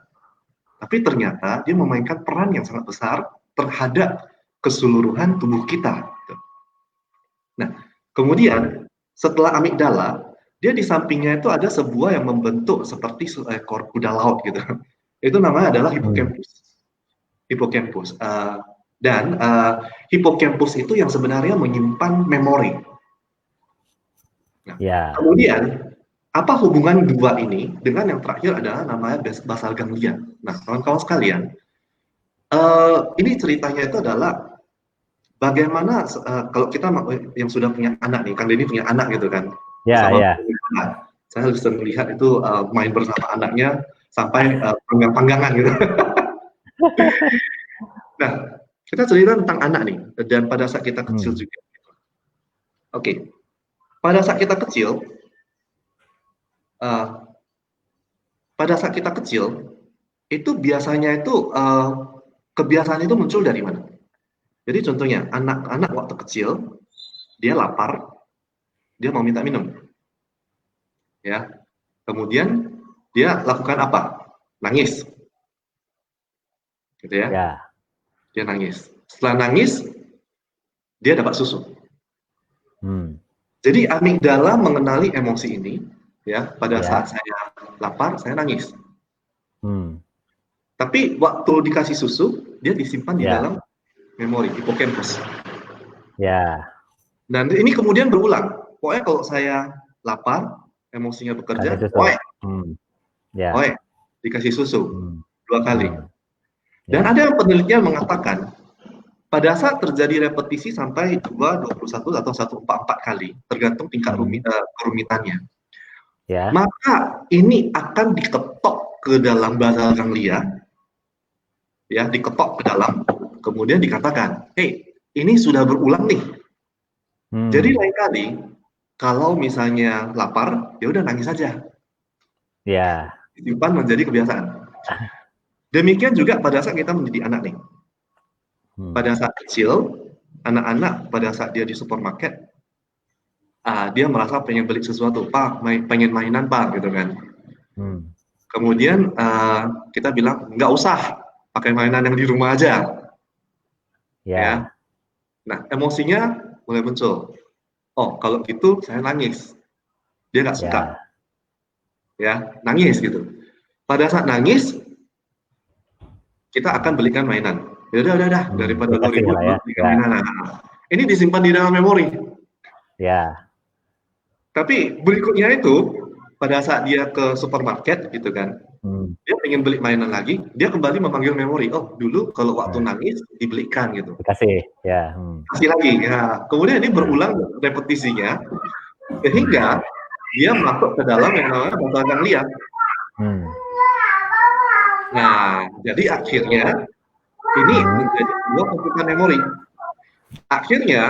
Tapi ternyata dia memainkan peran yang sangat besar terhadap keseluruhan tubuh kita. Nah, kemudian setelah amigdala, dia di sampingnya itu ada sebuah yang membentuk seperti seekor kuda laut gitu. Itu namanya adalah hmm, hippocampus. Hippocampus. Dan hippocampus itu yang sebenarnya menyimpan memori. Nah, ya, kemudian apa hubungan dua ini dengan yang terakhir adalah namanya basal ganglia. Nah, kawan-kawan sekalian, ini ceritanya itu adalah bagaimana kalau kita yang sudah punya anak nih, Kang Denny punya anak gitu kan, ya, bersama ya, anak. Saya sering melihat itu main bersama anaknya sampai panggang-panggangan gitu. Nah, kita cerita tentang anak nih, dan pada saat kita kecil hmm, juga. Oke, pada saat kita kecil, uh, pada saat kita kecil, itu biasanya itu kebiasaan itu muncul dari mana? Jadi contohnya, anak-anak waktu kecil, dia lapar, dia mau minta minum, ya. Kemudian dia lakukan apa? Nangis, gitu ya. ya, Dia nangis. Setelah nangis, dia dapat susu. hmm, Jadi amigdala mengenali emosi ini, ya. Pada ya, saat saya lapar, saya nangis. hmm, Tapi waktu dikasih susu, dia disimpan di ya, dalam memori, hippocampus. ya. Dan ini kemudian berulang. Pokoknya kalau saya lapar, emosinya Kasih bekerja, susu. Hmm, ya, dikasih susu hmm, 2 kali. hmm, Dan ya, ada yang penelitian mengatakan pada saat terjadi repetisi sampai 2, 21 atau 144 kali, tergantung tingkat hmm, kerumitannya, ya, maka ini akan diketok ke dalam basal ganglia, ya, diketok ke dalam, kemudian dikatakan, hey, ini sudah berulang nih. Jadi hmm, lain kali, kalau misalnya lapar, ya udah nangis saja, ya, disimpan menjadi kebiasaan. Demikian juga pada saat kita menjadi anak nih. hmm, Pada saat kecil, anak-anak pada saat dia di supermarket, dia merasa pengen beli sesuatu, Pak, pengen mainan Pak, gitu kan. hmm, Kemudian kita bilang, nggak usah, pakai mainan yang di rumah aja, ya. ya, Nah, emosinya mulai muncul. Oh, kalau gitu saya nangis. Dia nggak suka, ya, ya, nangis gitu. Pada saat nangis, kita akan belikan mainan. Ya udah, hmm, daripada lo dikasih ribut, lah lo ya, belikan ya, mainan. Nah, ini disimpan di dalam memori. ya, Tapi berikutnya itu, pada saat dia ke supermarket gitu kan, hmm, dia pengen beli mainan lagi, dia kembali memanggil memori. Oh, dulu kalau waktu nah, nangis dibelikan gitu. dikasih, ya, hmm, Kasih lagi. Ya. Kemudian ini nah, berulang repetisinya hmm, sehingga dia masuk ke dalam yang namanya basal ganglia. hmm, Nah, jadi akhirnya ini hmm, menjadi sebuah komputer memori. Akhirnya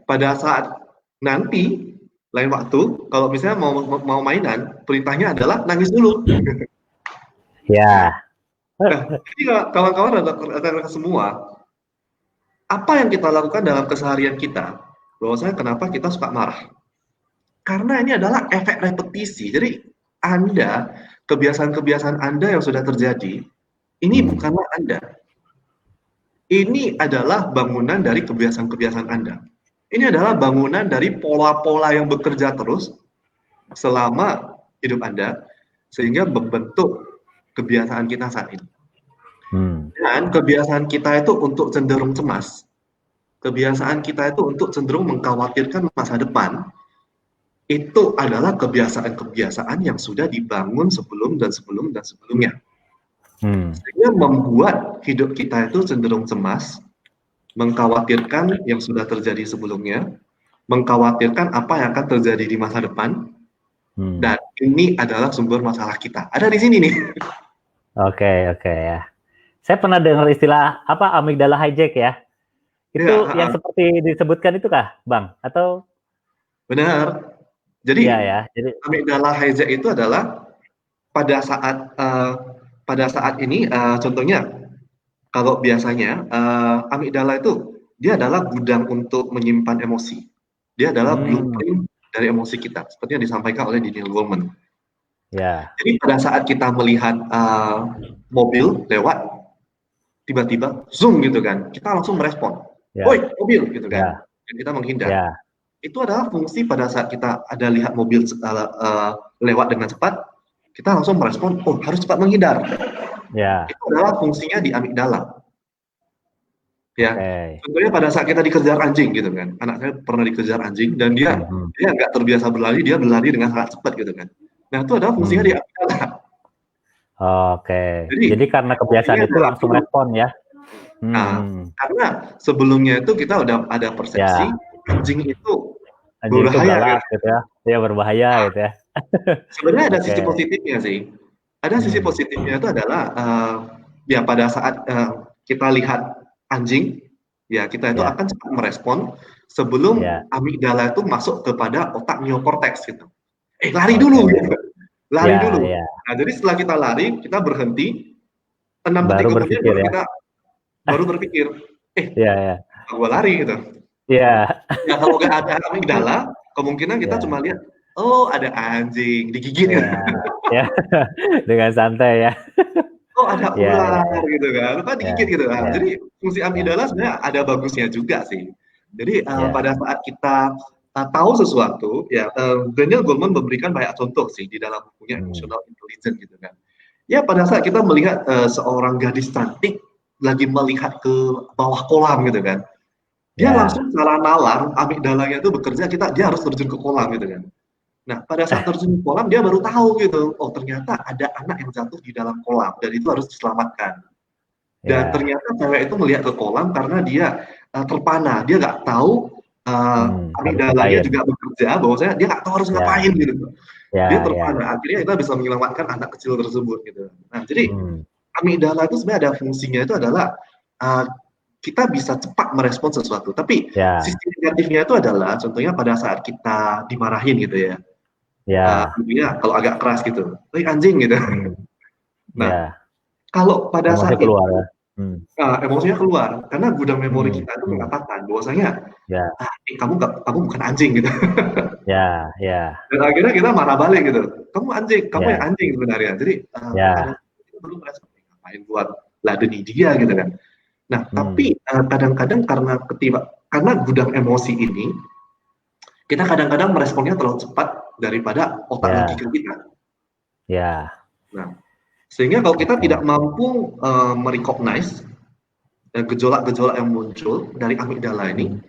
pada saat nanti lain waktu, kalau misalnya mau mainan, perintahnya adalah nangis dulu. ya, Nah, jadi kawan-kawan ada semua, apa yang kita lakukan dalam keseharian kita, bahwasanya kenapa kita suka marah? Karena ini adalah efek repetisi. Jadi Anda, kebiasaan-kebiasaan Anda yang sudah terjadi, ini bukanlah Anda. Ini adalah bangunan dari kebiasaan-kebiasaan Anda. Ini adalah bangunan dari pola-pola yang bekerja terus selama hidup Anda, sehingga membentuk kebiasaan kita saat ini. Dan kebiasaan kita itu untuk cenderung cemas. Kebiasaan kita itu untuk cenderung mengkhawatirkan masa depan. Itu adalah kebiasaan-kebiasaan yang sudah dibangun sebelum dan sebelum dan sebelumnya. Sehingga membuat hidup kita itu cenderung cemas, mengkhawatirkan yang sudah terjadi sebelumnya, mengkhawatirkan apa yang akan terjadi di masa depan, dan ini adalah sumber masalah kita. Ada di sini nih. Oke ya. Saya pernah dengar istilah apa amigdala hijack ya. Itu yang seperti disebutkan itu kah, Bang? Atau benar. Jadi, jadi amigdala hijack itu adalah pada saat ini, contohnya kalau biasanya amigdala itu dia adalah gudang untuk menyimpan emosi. Dia adalah blueprint dari emosi kita, seperti yang disampaikan oleh Daniel Goleman. Jadi pada saat kita melihat mobil lewat, tiba-tiba zoom gitu kan, kita langsung merespon, woi mobil gitu kan, dan kita menghindar. Itu adalah fungsi pada saat kita ada lihat mobil lewat dengan cepat, kita langsung merespon, oh harus cepat menghindar. Itu adalah fungsinya di amigdala. Contohnya pada saat kita dikejar anjing gitu kan, anak saya pernah dikejar anjing dan dia nggak terbiasa berlari, dia berlari dengan sangat cepat gitu kan. Nah itu adalah fungsinya di amigdala. Jadi karena kebiasaan itu langsung respon ya. Karena sebelumnya itu kita udah ada persepsi anjing itu berbahaya gitu ya. Dia berbahaya gitu ya. Sebenarnya ada sisi positifnya sih. Ada sisi positifnya itu adalah ya pada saat kita lihat anjing, ya kita itu akan cepat merespon sebelum amigdala itu masuk kepada otak neokortex gitu. Lari dulu gitu. Lari dulu. Nah, jadi setelah kita lari, kita berhenti, 6 detik kemudian baru berpikir, gua lari gitu. Ya kalau nggak ada amigdala, kemungkinan kita cuma lihat, oh ada anjing digigit gitu. Dengan santai ya. Oh ada ular gitu kan, lupa digigit gitu kan. Jadi fungsi amigdala sebenarnya ada bagusnya juga sih. Jadi pada saat kita tahu sesuatu, ya Daniel Goleman memberikan banyak contoh sih di dalam bukunya Emotional Intelligence gitu kan. Ya pada saat kita melihat seorang gadis cantik lagi melihat ke bawah kolam gitu kan, dia langsung secara nalar amigdalanya itu bekerja, dia harus terjun ke kolam gitu kan. Nah pada saat terjun ke kolam dia baru tahu gitu, oh ternyata ada anak yang jatuh di dalam kolam dan itu harus diselamatkan. Dan ternyata cewek itu melihat ke kolam karena dia terpana, dia nggak tahu amigdalanya juga bekerja, bahwasanya dia nggak tahu harus ngapain gitu. Dia terpana, akhirnya kita bisa menyelamatkan anak kecil tersebut gitu. Nah jadi amigdala itu sebenarnya ada fungsinya itu adalah kita bisa cepat merespon sesuatu. Tapi sisi negatifnya itu adalah contohnya pada saat kita dimarahin gitu ya. Kalau agak keras gitu, anjing gitu. Nah kalau pada saat itu emosinya keluar karena gudang memori kita itu mengatakan bahwasanya kamu bukan anjing gitu. Dan akhirnya kita marah balik gitu. Kamu anjing, kamu yang anjing sebenarnya. Jadi kita perlu merespon, ngapain buat ladeni dia gitu kan. Nah tapi kadang-kadang karena gudang emosi ini, kita kadang-kadang meresponnya terlalu cepat daripada otak logika kita. Nah sehingga kalau kita tidak mampu merecognize gejolak-gejolak yang muncul dari amigdala ini,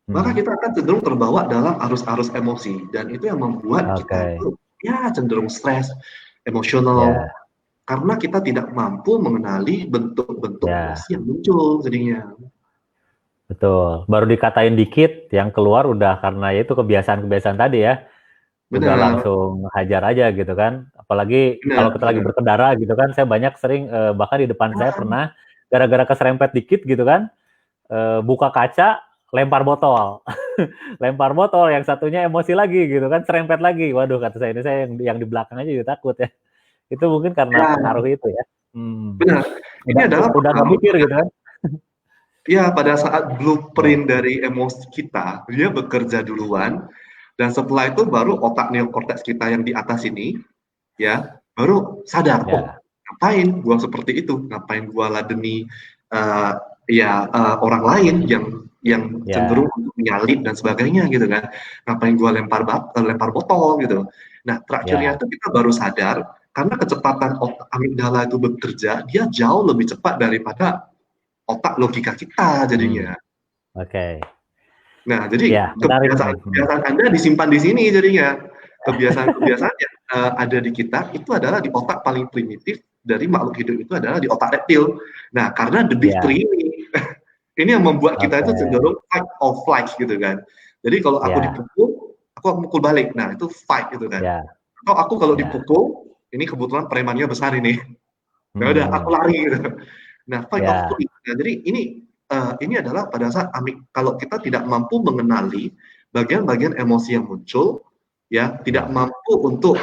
maka kita akan cenderung terbawa dalam arus-arus emosi, dan itu yang membuat kita itu cenderung stres, emosional, karena kita tidak mampu mengenali bentuk-bentuk emosi yang muncul jadinya. Betul, baru dikatain dikit, yang keluar udah karena itu kebiasaan-kebiasaan tadi ya. Udah langsung hajar aja gitu kan, apalagi kalau kita lagi berkendara gitu kan, saya banyak sering bahkan di depan saya pernah gara-gara keserempet dikit gitu kan, buka kaca, lempar botol lempar botol, yang satunya emosi lagi gitu kan, serempet lagi, waduh kata saya, ini saya yang di belakang aja juga takut ya, itu mungkin karena pengaruh itu ya. Benar, ini adalah udah nggak mikir gitu kan. Ya pada saat blueprint dari emosi kita, dia bekerja duluan. Dan setelah itu baru otak neokortex kita yang di atas ini ya, baru sadar, oh Ya, ngapain gua seperti itu, ngapain gua ladeni uh, orang lain yang cenderung ya, untuk menyalip dan sebagainya gitu kan, ngapain gua lempar botol gitu. Nah terakhirnya ya. itu kita baru sadar karena kecepatan otak amigdala itu bekerja, dia jauh lebih cepat daripada otak logika kita Hmm, jadinya. oke. Nah, jadi Ya, menarik nih. kebiasaan-kebiasaan Anda disimpan di sini jadinya. Kebiasaan-kebiasaan yang ada di kita itu adalah di otak paling primitif dari makhluk hidup itu adalah di otak reptil. Nah, karena the big Ya, three ini yang membuat kita oke. itu cenderung fight or flight gitu kan. Jadi kalau aku Ya, dipukul, aku akan mukul balik. Nah, itu fight gitu kan. ya, Atau aku kalau ya. dipukul, ini kebetulan premannya besar ini. Ya udah, aku Hmm, lari gitu. Nah, fight or ya, flight. Nah, jadi ini adalah pada saat kalau kita tidak mampu mengenali bagian-bagian emosi yang muncul, ya tidak ya. mampu untuk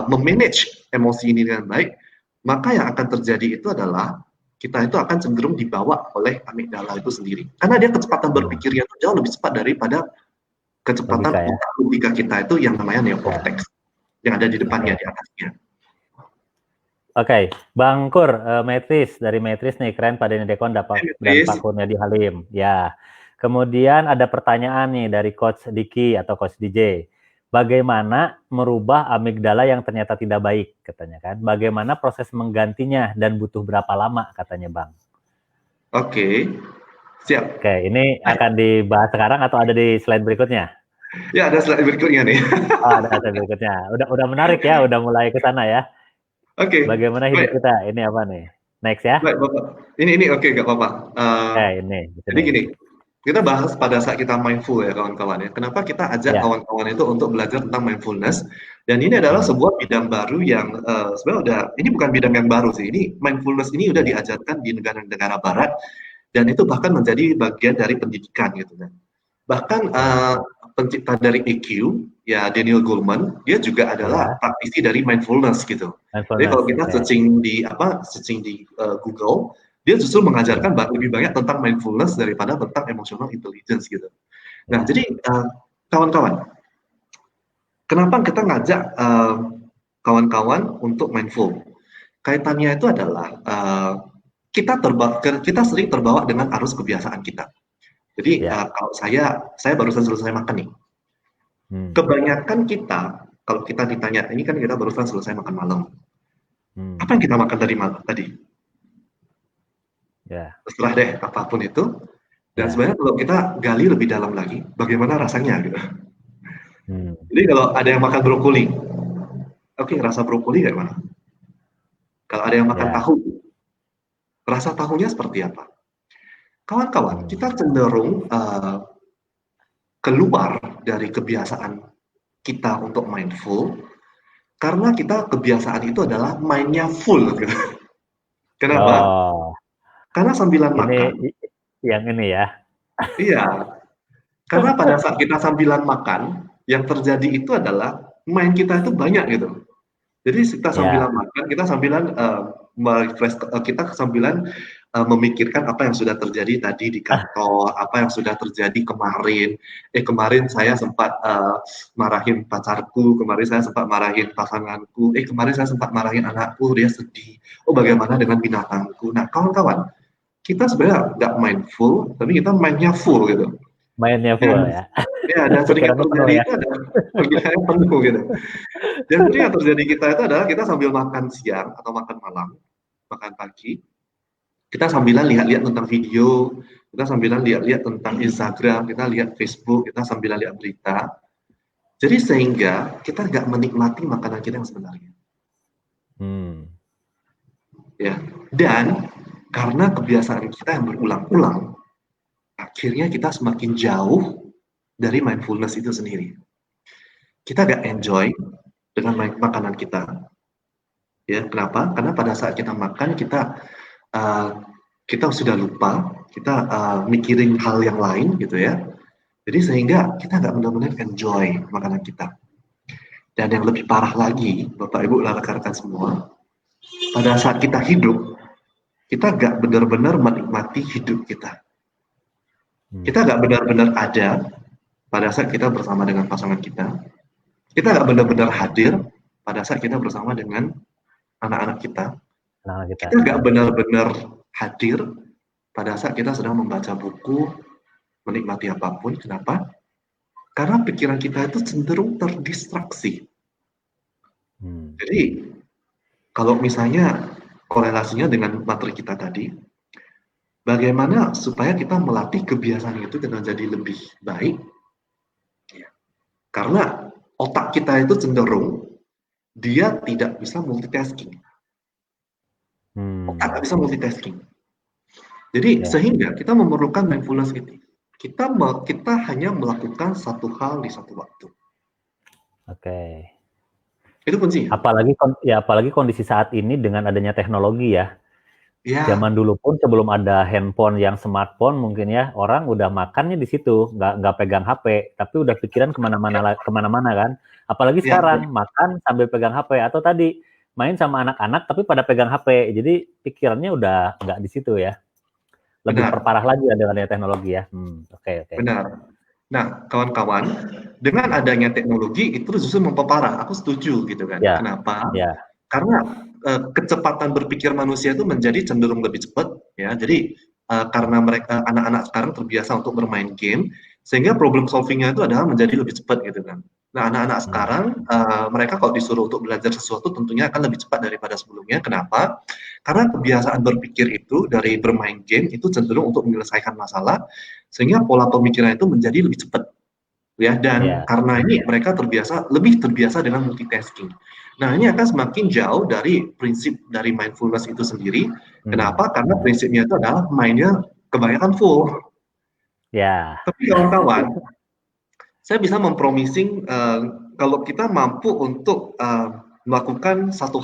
memanage emosi ini dengan baik, maka yang akan terjadi itu adalah kita itu akan cenderung dibawa oleh amigdala itu sendiri. Karena dia kecepatan Hmm, berpikirnya itu jauh lebih cepat daripada kecepatan logika ya. otak logika kita itu yang namanya Ya, neocortex yang ada di depannya, oke. di atasnya. Oke, Bang Kur, Matrix dari Matrix nih, keren Pak Denny Dekon dan Chris, Pak Kurnia di Halim. Ya, kemudian ada pertanyaan nih dari Coach Diki atau Coach DJ. Bagaimana merubah amigdala yang ternyata tidak baik, katanya kan? Bagaimana proses menggantinya dan butuh berapa lama, katanya Bang? oke, siap. Oke, ini akan dibahas sekarang atau ada di slide berikutnya? Ya, ada slide berikutnya nih. Oh, ada slide berikutnya. Udah menarik ya, udah mulai ke sana ya. Oke, Bagaimana hidup baik, kita? Ini apa nih? Next ya? baik Bapak. Ini oke, nggak apa-apa. Ini di Jadi sini. gini, kita bahas pada saat kita mindful ya kawan-kawan ya. Kenapa kita ajak Ya. kawan-kawan itu untuk belajar tentang mindfulness? Dan ini adalah Hmm. sebuah bidang baru yang sebenarnya ini bukan bidang yang baru sih. Ini mindfulness ini udah Ya. diajarkan di negara-negara barat dan itu bahkan menjadi bagian dari pendidikan gitu kan. Bahkan Ya. pencipta dari EQ, ya Daniel Goleman, dia juga adalah Ya. praktisi dari mindfulness gitu. Jadi kalau Mindfulness. kita Oke. searching di Google, dia justru Ya. mengajarkan lebih banyak tentang mindfulness daripada tentang emotional intelligence gitu. Nah, Ya. jadi kawan-kawan, kenapa kita ngajak kawan-kawan untuk mindful? Kaitannya itu adalah kita sering terbawa dengan arus kebiasaan kita. Jadi Ya. kalau saya barusan selesai makan nih. Hmm. Kebanyakan kita, kalau kita ditanya, ini kan kita barusan selesai makan malam. Hmm. Apa yang kita makan tadi? Ya. Terserah deh, apapun itu. Dan Ya. sebenarnya kalau kita gali lebih dalam lagi, bagaimana rasanya gitu. Hmm. Jadi kalau ada yang makan brokoli, oke, rasa brokoli kayak mana? Kalau ada yang makan Ya. tahu, rasa tahunya seperti apa? Kawan-kawan, Hmm. kita cenderung keluar dari kebiasaan kita untuk mindful, karena kita kebiasaan itu adalah mindnya full. Gitu. Kenapa? Oh, Karena sambilan ini makan, yang ini ya. iya, karena pada saat kita sambilan makan, yang terjadi itu adalah mind kita itu banyak gitu. Jadi kita Ya. sambilan makan, kita sambilan kita sambilan memikirkan apa yang sudah terjadi tadi di kantor, apa yang sudah terjadi kemarin. Kemarin saya sempat marahin pacarku, kemarin saya sempat marahin pasanganku, kemarin saya sempat marahin anakku, dia sedih. Oh, bagaimana dengan binatangku? Nah, kawan-kawan, kita sebenarnya nggak mindful, tapi kita mindnya full gitu. Mainnya full Dan ya. dan sering yang Pikirannya penuh terjadi ya. itu adalah pikirannya penuh gitu. Dan sering yang terjadi kita itu adalah kita sambil makan siang atau makan malam, makan pagi, kita sambilan lihat-lihat tentang video, kita sambilan lihat-lihat tentang Instagram, kita lihat Facebook, kita sambilan lihat berita. Jadi sehingga kita nggak menikmati makanan kita yang sebenarnya. Hmm. Ya. Dan karena kebiasaan kita yang berulang-ulang, akhirnya kita semakin jauh dari mindfulness itu sendiri. Kita nggak enjoy dengan makanan kita. Ya, kenapa? Karena pada saat kita makan uh, kita sudah lupa, kita mikirin hal yang lain gitu ya. Jadi sehingga kita nggak benar-benar enjoy makanan kita. Dan yang lebih parah lagi, Bapak Ibu rekan-rekan semua, pada saat kita hidup, kita nggak benar-benar menikmati hidup kita. Hmm. Kita nggak benar-benar ada pada saat kita bersama dengan pasangan kita. Kita nggak benar-benar hadir pada saat kita bersama dengan anak-anak kita. Nah, kita. Kita nggak benar-benar hadir pada saat kita sedang membaca buku, menikmati apapun. Kenapa? Karena pikiran kita itu cenderung terdistraksi. Jadi, kalau misalnya korelasinya dengan materi kita tadi, bagaimana supaya kita melatih kebiasaan itu dengan jadi lebih baik? Karena otak kita itu cenderung dia tidak bisa multitasking. Otak nggak bisa multitasking. Jadi sehingga kita memerlukan mindfulness itu. Kita hanya melakukan satu hal di satu waktu. Oke. Itu kuncinya. Apalagi kondisi saat ini dengan adanya teknologi ya. Ya. Zaman dulu pun sebelum ada handphone yang smartphone mungkin ya, orang udah makannya di situ, nggak pegang HP, tapi udah pikiran kemana-mana kan. Apalagi sekarang makan sambil pegang HP, atau tadi main sama anak-anak tapi pada pegang HP, jadi pikirannya udah nggak di situ ya. Lebih perparah lagi dengan teknologi ya. Oke. Benar. Nah, kawan-kawan, dengan adanya teknologi itu justru memperparah. Aku setuju gitu kan. Ya. Kenapa? Ya. Karena kecepatan berpikir manusia itu menjadi cenderung lebih cepat ya. Jadi karena mereka anak-anak sekarang terbiasa untuk bermain game, sehingga problem solvingnya itu adalah menjadi lebih cepat gitu kan. Nah, anak-anak sekarang mereka kalau disuruh untuk belajar sesuatu tentunya akan lebih cepat daripada sebelumnya. Kenapa? Karena kebiasaan berpikir itu dari bermain game itu cenderung untuk menyelesaikan masalah, sehingga pola pemikiran itu menjadi lebih cepat. Ya, dan karena ini mereka lebih terbiasa dengan multitasking. Nah, ini akan semakin jauh dari prinsip dari mindfulness itu sendiri. Kenapa? Karena prinsipnya itu adalah mainnya kebanyakan full. Ya. Tapi kawan-kawan, saya bisa mempromising kalau kita mampu untuk melakukan satu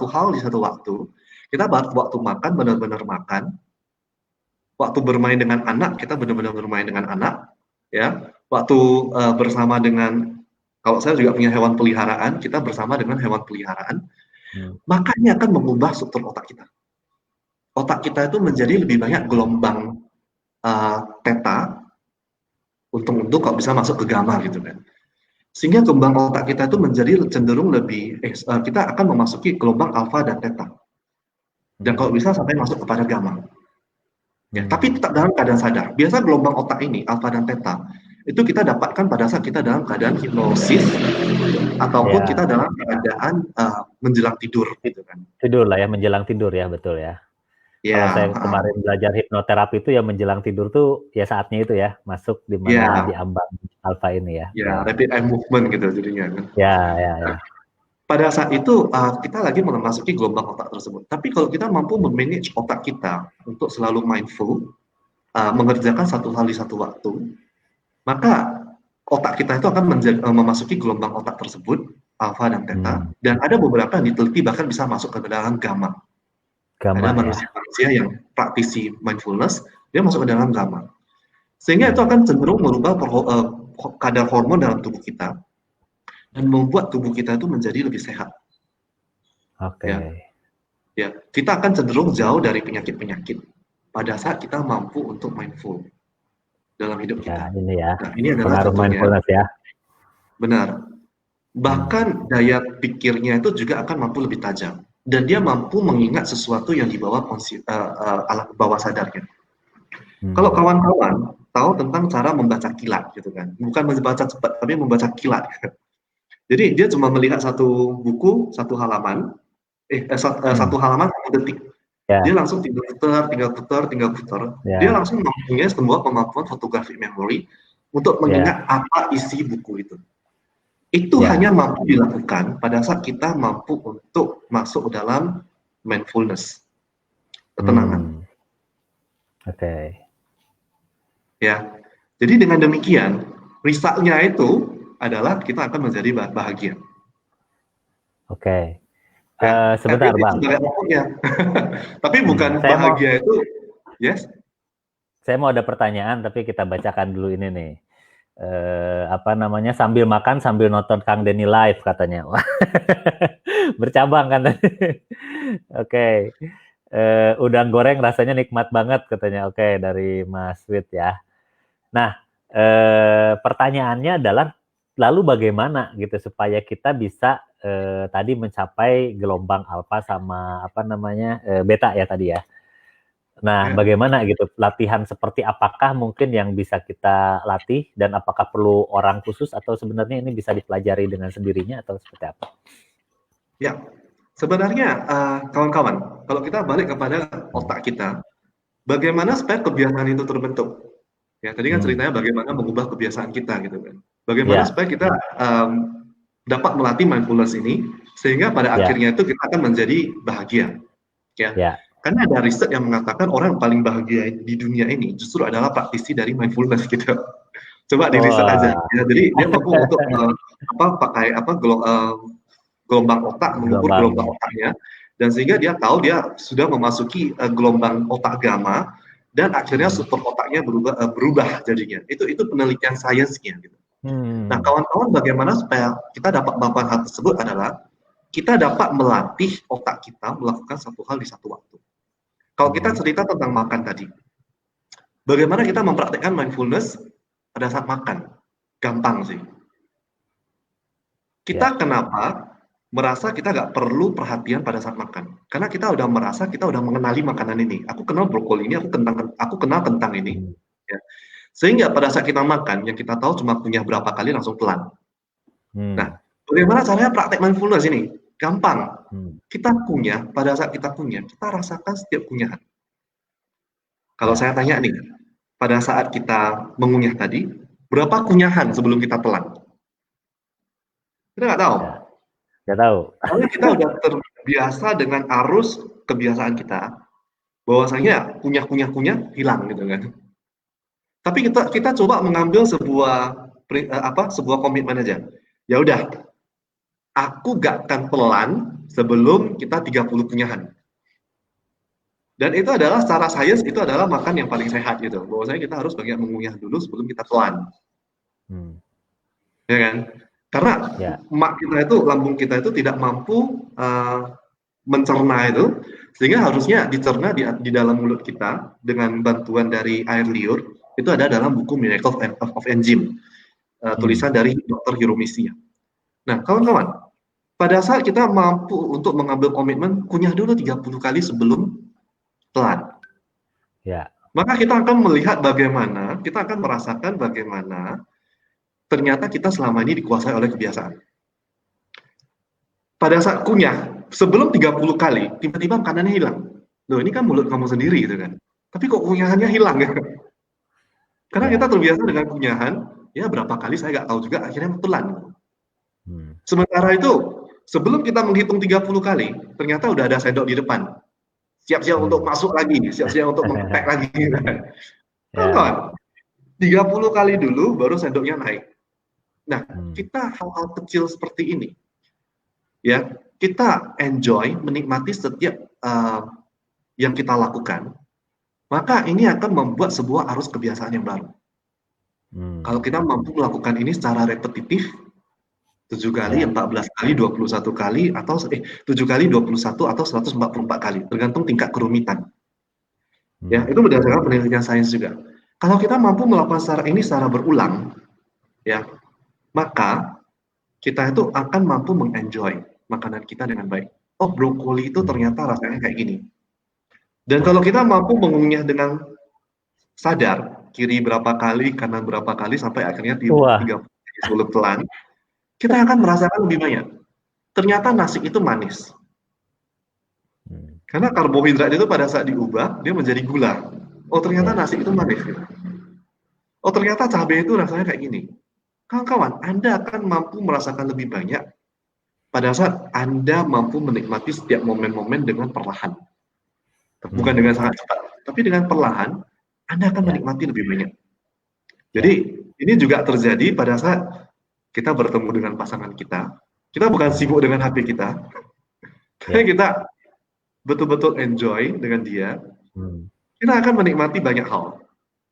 hal di satu waktu, kita waktu makan benar-benar makan, waktu bermain dengan anak kita benar-benar bermain dengan anak, ya. Waktu bersama dengan, kalau saya juga punya hewan peliharaan, kita bersama dengan hewan peliharaan, maka ini akan mengubah struktur otak kita. Otak kita itu menjadi lebih banyak gelombang theta, untung kalau bisa masuk ke gamma gitu kan. Sehingga gelombang otak kita itu menjadi cenderung lebih, kita akan memasuki gelombang alfa dan theta. Dan kalau bisa sampai masuk kepada gamma. Ya, tapi tetap dalam keadaan sadar. Biasa gelombang otak ini, alfa dan theta, itu kita dapatkan pada saat kita dalam keadaan hipnosis ataupun kita dalam keadaan menjelang tidur gitu kan. Tidur lah ya, menjelang tidur ya, betul ya. Kalau saya kemarin belajar hipnoterapi itu ya menjelang tidur tuh ya saatnya itu ya, masuk di mana di ambang alfa ini ya. Ya, rapid eye movement gitu jadinya kan. Ya. Pada saat itu kita lagi memasuki gelombang otak tersebut. Tapi kalau kita mampu memanage otak kita untuk selalu mindful, mengerjakan satu hal di satu waktu, maka otak kita itu akan memasuki gelombang otak tersebut, alfa dan theta, dan ada beberapa yang diteliti bahkan bisa masuk ke dalam gamma. Ada manusia-manusia yang praktisi mindfulness, dia masuk ke dalam gamma. Sehingga itu akan cenderung merubah kadar hormon dalam tubuh kita, dan membuat tubuh kita itu menjadi lebih sehat. Oke. Ya, kita akan cenderung jauh dari penyakit-penyakit pada saat kita mampu untuk mindful dalam hidup kita. Ini ya. Nah, ini adalah contohnya. Ya. Benar. Bahkan daya pikirnya itu juga akan mampu lebih tajam, dan dia mampu mengingat sesuatu yang di bawah bawah sadarnya. Kalau kawan-kawan tahu tentang cara membaca kilat gitu kan, bukan membaca cepat tapi membaca kilat. Jadi dia cuma melihat satu buku, satu halaman, satu halaman 1 detik. Dia langsung tinggal putar. Dia langsung mempunyai semua kemampuan photographic memory untuk mengingat apa isi buku itu. Itu hanya mampu dilakukan pada saat kita mampu untuk masuk dalam mindfulness, ketenangan. Oke. Ya, jadi dengan demikian, resultnya itu adalah kita akan menjadi bahagia. Oke. Sebentar, Bang. Tapi bukan bahagia itu, yes? Saya mau ada pertanyaan, tapi kita bacakan dulu ini nih. Sambil makan sambil nonton Kang Denny live katanya. Bercabang kan. Oke. Udang goreng rasanya nikmat banget katanya. Oke, dari Mas Wit ya. Nah, pertanyaannya adalah lalu bagaimana gitu supaya kita bisa tadi mencapai gelombang alfa sama apa namanya beta ya tadi ya. Nah, bagaimana gitu latihan seperti apakah mungkin yang bisa kita latih dan apakah perlu orang khusus atau sebenarnya ini bisa dipelajari dengan sendirinya atau seperti apa? Ya, sebenarnya kawan-kawan, kalau kita balik kepada otak kita, bagaimana supaya kebiasaan itu terbentuk? Ya, tadi kan ceritanya bagaimana mengubah kebiasaan kita gitu kan. Bagaimana supaya kita dapat melatih mindfulness ini sehingga pada akhirnya itu kita akan menjadi bahagia. Ya. Karena ada riset yang mengatakan orang yang paling bahagia di dunia ini justru adalah praktisi dari mindfulness gitu. Coba di riset aja. Ya, jadi dia mampu untuk pakai gelombang otak, mengukur gelombang otaknya, dan sehingga dia tahu dia sudah memasuki gelombang otak gamma dan akhirnya super otaknya berubah jadinya. Itu penelitian sainsnya gitu. Nah, kawan-kawan, bagaimana supaya kita dapat melakukan hal tersebut adalah kita dapat melatih otak kita melakukan satu hal di satu waktu. Kalau kita cerita tentang makan tadi, bagaimana kita mempraktekkan mindfulness pada saat makan? Gampang sih. Kita kenapa merasa kita nggak perlu perhatian pada saat makan? Karena kita udah merasa kita udah mengenali makanan ini. Aku kenal brokoli ini, aku kenal kentang ini. Ya. Sehingga pada saat kita makan, yang kita tahu cuma punya berapa kali langsung telan. Nah, bagaimana caranya praktek mindfulness ini? Gampang. Kita kunyah, pada saat kita kunyah, kita rasakan setiap kunyahan. Kalau saya tanya nih, pada saat kita mengunyah tadi, berapa kunyahan sebelum kita telan? Kita nggak tahu. Nggak tahu. Karena kita udah terbiasa dengan arus kebiasaan kita, bahwasanya kunyah hilang gitu kan. Tapi kita coba mengambil sebuah komitmen aja. Ya udah, aku gak akan pelan sebelum kita 30 kunyahan. Dan itu adalah secara sains itu adalah makan yang paling sehat gitu. Bahwasanya kita harus banyak mengunyah dulu sebelum kita telan. Ya kan? Karena lambung kita itu tidak mampu mencerna itu, sehingga harusnya dicerna di dalam mulut kita dengan bantuan dari air liur. Itu ada dalam buku Miracle of Enzyme, tulisan dari Dr. Hiromishi. Nah, kawan-kawan, pada saat kita mampu untuk mengambil komitmen kunyah dulu 30 kali sebelum telan. Maka kita akan melihat bagaimana, kita akan merasakan bagaimana ternyata kita selama ini dikuasai oleh kebiasaan. Pada saat kunyah, sebelum 30 kali, tiba-tiba makanannya hilang. Loh, ini kan mulut kamu sendiri gitu kan. Tapi kok kunyahannya hilang ya? Karena kita terbiasa dengan kunyahan, ya berapa kali saya nggak tahu juga, akhirnya telan. Sementara itu, sebelum kita menghitung 30 kali, ternyata udah ada sendok di depan. Siap-siap untuk masuk lagi, siap-siap untuk mengepek lagi. Kawan, 30 kali dulu baru sendoknya naik. Nah, kita hal-hal kecil seperti ini, ya kita enjoy, menikmati setiap yang kita lakukan, maka ini akan membuat sebuah arus kebiasaan yang baru. Kalau kita mampu melakukan ini secara repetitif, 7 kali, 14 kali, 21 kali, atau 7 kali, 21 atau 144 kali, tergantung tingkat kerumitan. Ya, itu berdasarkan penelitian sains juga. Kalau kita mampu melakukan secara berulang, ya, maka kita itu akan mampu mengenjoy makanan kita dengan baik. Oh, brokoli itu ternyata rasanya kayak gini. Dan kalau kita mampu mengunyah dengan sadar, kiri berapa kali, kanan berapa kali, sampai akhirnya 30 sebelum telan, kita akan merasakan lebih banyak. Ternyata nasi itu manis. Karena karbohidrat itu pada saat diubah, dia menjadi gula. Oh, ternyata nasi itu manis. Oh, ternyata cabai itu rasanya kayak gini. Kawan-kawan, Anda akan mampu merasakan lebih banyak pada saat Anda mampu menikmati setiap momen-momen dengan perlahan. Bukan dengan sangat cepat, tapi dengan perlahan, Anda akan menikmati lebih banyak. Jadi, ini juga terjadi pada saat kita bertemu dengan pasangan kita. Kita bukan sibuk dengan HP kita, tapi kita betul-betul enjoy dengan dia. Kita akan menikmati banyak hal.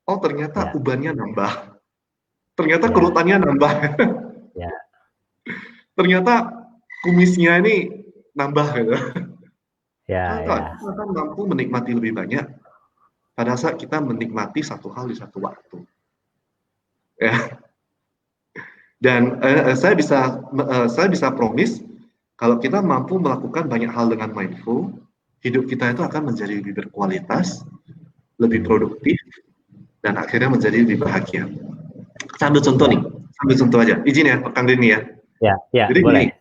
Oh, ternyata ubannya nambah. Ternyata kerutannya nambah. Ternyata kumisnya ini nambah gitu. Kita akan mampu menikmati lebih banyak pada saat kita menikmati satu hal di satu waktu. Ya. Dan saya bisa promise kalau kita mampu melakukan banyak hal dengan mindful, hidup kita itu akan menjadi lebih berkualitas, lebih produktif, dan akhirnya menjadi lebih bahagia. Saya ambil contoh nih, ambil contoh aja. Izin ya, Kang Denny ya. Ya, Jadi boleh. gini,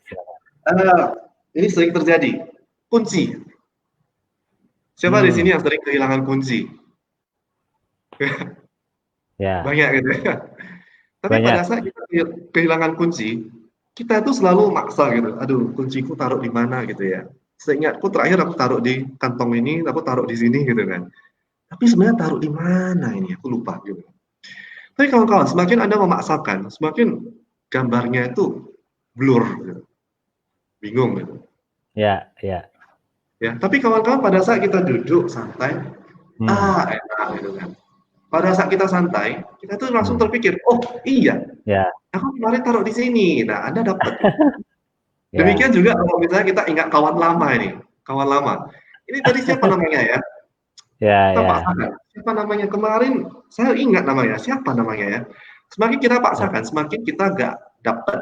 ini sering terjadi. Kunci. Siapa di sini yang sering kehilangan kunci? Ya. Banyak gitu ya. Tapi Banyak. pada saat kita kehilangan kunci, kita tuh selalu maksa gitu. Aduh, kunciku taruh di mana gitu ya. Seingatku terakhir aku taruh di kantong ini, aku taruh di sini gitu kan. Tapi sebenarnya taruh di mana ini? Aku lupa gitu. Tapi kawan-kawan, semakin Anda memaksakan, semakin gambarnya itu blur gitu. Bingung gitu. Ya. Ya, tapi kawan-kawan pada saat kita duduk santai, enak gitu kan. Pada saat kita santai, kita tuh langsung terpikir, oh iya, aku kemarin taruh di sini. Nah, Anda dapat. Demikian juga kalau misalnya kita ingat kawan lama ini, kawan lama. Ini tadi siapa namanya ya? Kita paksakan. Siapa namanya kemarin? Saya ingat namanya. Siapa namanya ya? Semakin kita paksakan, semakin kita nggak dapat.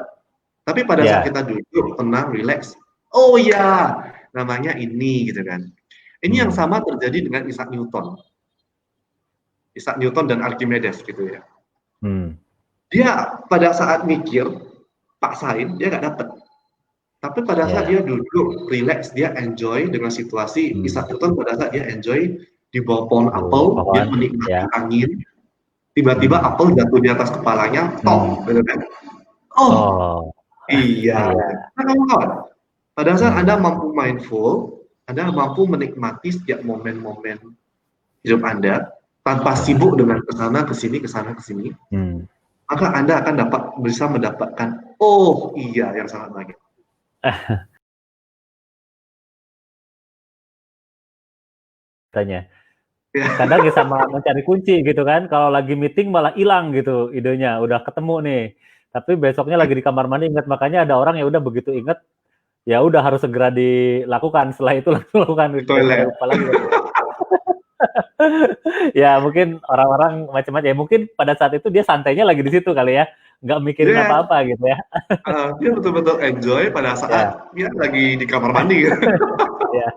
Tapi pada saat kita duduk, tenang, relax. Oh ya, namanya ini gitu kan. Ini yang sama terjadi dengan Isaac Newton. Isaac Newton dan Archimedes gitu ya. Dia pada saat mikir, paksain, dia nggak dapet. Tapi pada saat dia duduk, relax, dia enjoy dengan situasi. Isaac Newton pada saat dia enjoy di bawah pohon apel, dia menikmati angin. Tiba-tiba apel jatuh di atas kepalanya, top, gitu kan? Oh, iya. Nah, kawan-kawan, pada saat Anda mampu mindful, Anda mampu menikmati setiap momen-momen hidup Anda tanpa sibuk dengan kesana kesini, maka Anda akan bisa mendapatkan oh iya yang sangat banyak. Tanya. Kadang ya sama mencari kunci gitu kan, kalau lagi meeting malah hilang gitu idenya, udah ketemu nih, tapi besoknya lagi di kamar mandi ingat, makanya ada orang yang udah begitu inget, ya udah harus segera dilakukan, setelah itu langsung lakukan daripada lupa lagi. Ya mungkin orang-orang macam-macam, ya mungkin pada saat itu dia santainya lagi di situ kali ya, nggak mikirin apa-apa gitu ya. Dia betul-betul enjoy pada saat dia lagi di kamar mandi. Ya.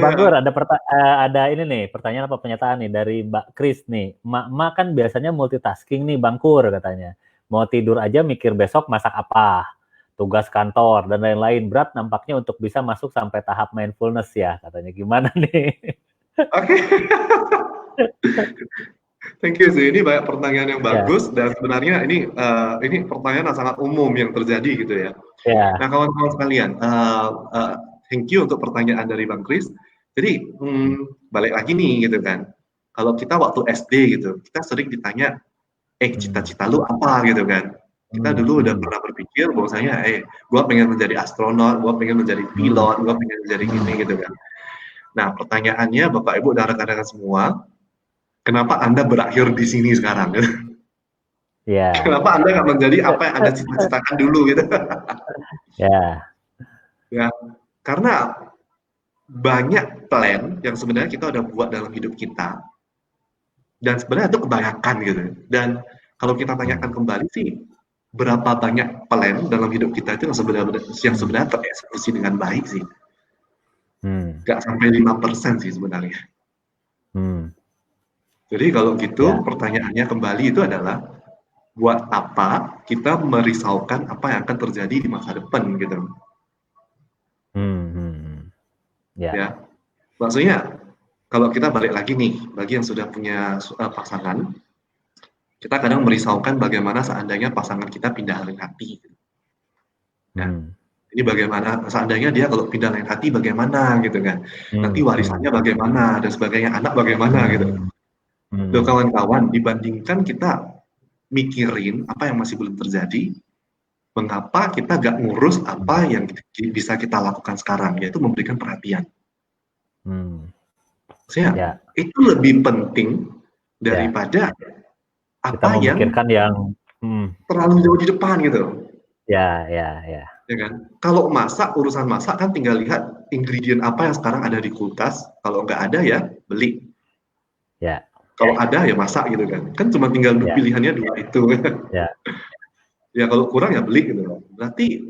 Bang Gur, ada ini nih, pertanyaan apa pernyataan nih dari Mbak Kris nih. Mak kan biasanya multitasking nih Bang Gur katanya. Mau tidur aja mikir besok masak apa, tugas kantor dan lain-lain, berat nampaknya untuk bisa masuk sampai tahap mindfulness ya katanya. Gimana nih? Oke. Thank you sih, ini banyak pertanyaan yang bagus dan sebenarnya ini pertanyaan yang sangat umum yang terjadi gitu ya. Nah kawan-kawan sekalian, thank you untuk pertanyaan dari Bang Kris. Jadi balik lagi nih gitu kan, kalau kita waktu SD gitu, kita sering ditanya, cita-cita lu apa gitu kan. Kita dulu udah pernah berpikir bahwasanya, gue pengen menjadi astronot, gue pengen menjadi pilot, gue pengen menjadi gini gitu kan. Nah pertanyaannya Bapak Ibu dan rekan-rekan semua, kenapa Anda berakhir di sini sekarang? Kenapa Anda nggak menjadi apa yang Anda cita-citakan dulu gitu? Ya, karena banyak plan yang sebenarnya kita udah buat dalam hidup kita, dan sebenarnya itu kebanyakan gitu. Dan kalau kita tanyakan kembali sih, berapa banyak plan dalam hidup kita itu yang sebenarnya tereksekusi dengan baik sih? Nggak sampai 5% sih sebenarnya. Jadi kalau gitu pertanyaannya kembali itu adalah, buat apa kita merisaukan apa yang akan terjadi di masa depan gitu? Ya, maksudnya kalau kita balik lagi nih, bagi yang sudah punya pasangan, kita kadang merisaukan bagaimana seandainya pasangan kita pindah lain hati. Ya, ini bagaimana seandainya dia kalau pindah lain hati bagaimana gitu kan? Nanti warisannya bagaimana dan sebagainya, anak bagaimana gitu. Loh kawan-kawan, dibandingkan kita mikirin apa yang masih belum terjadi, mengapa kita gak ngurus apa yang bisa kita lakukan sekarang, yaitu memberikan perhatian. Maksudnya, itu lebih penting daripada apa yang terlalu jauh di depan gitu. Ya kan? Kalau masak, urusan masak kan tinggal lihat ingredient apa yang sekarang ada di kulkas. Kalau nggak ada ya beli. Kalau ada ya masak gitu kan. Kan cuma tinggal pilihannya 2 itu. Ya. Ya kalau kurang ya beli gitu loh. Berarti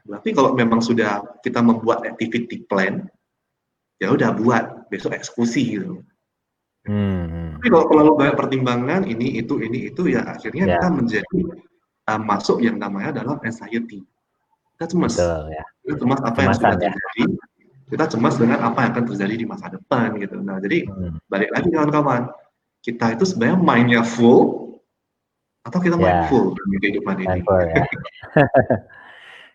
berarti kalau memang sudah kita membuat activity plan, ya udah buat, besok eksekusi gitu. Tapi kalau terlalu banyak pertimbangan ini itu ya akhirnya kita menjadi masuk yang namanya dalam anxiety. Kita cemas. Betul, ya. Kita cemas apa yang sudah terjadi. Kita cemas dengan apa yang akan terjadi di masa depan gitu. Nah, jadi balik lagi kawan-kawan, kita itu sebenarnya mindful atau kita mindful di kehidupan ini. Ya.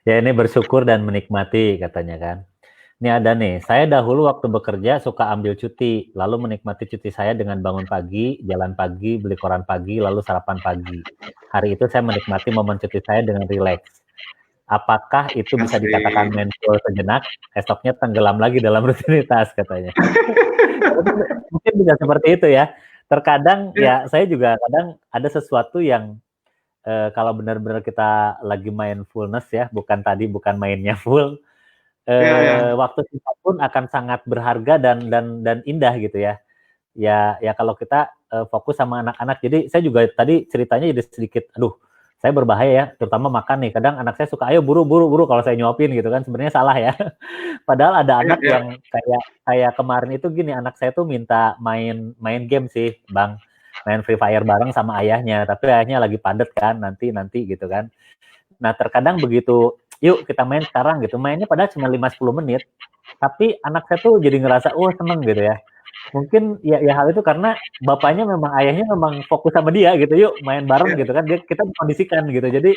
Ya, ini bersyukur dan menikmati katanya kan. Ini ada nih, saya dahulu waktu bekerja suka ambil cuti, lalu menikmati cuti saya dengan bangun pagi, jalan pagi, beli koran pagi, lalu sarapan pagi. Hari itu saya menikmati momen cuti saya dengan rileks. Apakah itu bisa dikatakan mindful sejenak? Esoknya tenggelam lagi dalam rutinitas katanya. Mungkin bisa seperti itu ya. Terkadang ya saya juga kadang ada sesuatu yang kalau benar-benar kita lagi mindfulness ya, bukan mainnya full. Waktu kita pun akan sangat berharga dan indah gitu ya. Ya kalau kita fokus sama anak-anak. Jadi saya juga tadi ceritanya jadi sedikit, saya berbahaya ya, terutama makan nih. Kadang anak saya suka, ayo buru kalau saya nyuapin gitu kan, sebenarnya salah ya. Padahal ada anak yang kayak kemarin itu gini, anak saya tuh minta main game sih, Bang. Main Free Fire bareng sama ayahnya, tapi ayahnya lagi padet kan, nanti gitu kan. Nah, terkadang begitu, yuk kita main sekarang gitu. Mainnya padahal cuma 5-10 menit, tapi anak saya tuh jadi ngerasa, seneng gitu ya. Mungkin ya hal itu karena bapaknya ayahnya memang fokus sama dia gitu, yuk main bareng gitu kan, kita kondisikan gitu. Jadi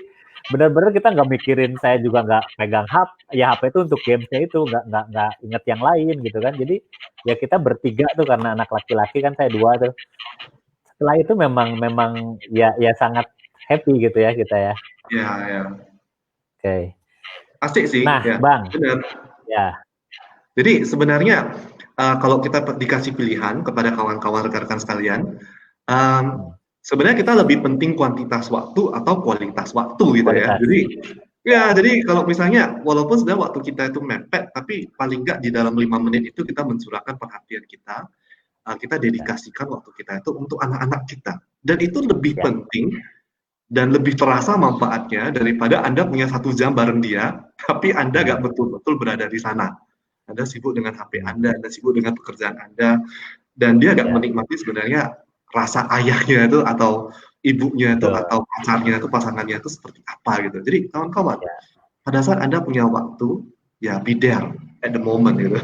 benar-benar kita nggak mikirin, saya juga nggak pegang HP itu untuk gamesnya itu, nggak inget yang lain gitu kan. Jadi ya kita bertiga tuh, karena anak laki-laki kan, saya 2 tuh. Setelah itu memang ya sangat happy gitu ya kita ya. Iya. Oke. Asik sih. Nah, ya, Bang. Benar. Ya. Jadi sebenarnya kalau kita dikasih pilihan kepada kawan-kawan rekan-rekan sekalian, sebenarnya kita lebih penting kuantitas waktu atau kualitas waktu gitu ya. Jadi kalau misalnya walaupun sebenarnya waktu kita itu mepet, tapi paling nggak di dalam 5 menit itu kita mencurahkan perhatian kita, kita dedikasikan waktu kita itu untuk anak-anak kita. Dan itu lebih penting dan lebih terasa manfaatnya daripada Anda punya 1 jam bareng dia, tapi Anda nggak betul-betul berada di sana. Anda sibuk dengan HP Anda sibuk dengan pekerjaan Anda, dan dia nggak menikmati sebenarnya rasa ayahnya itu atau ibunya itu atau pacarnya itu, pasangannya itu seperti apa gitu. Jadi kawan-kawan, pada saat Anda punya waktu, ya be there at the moment gitu.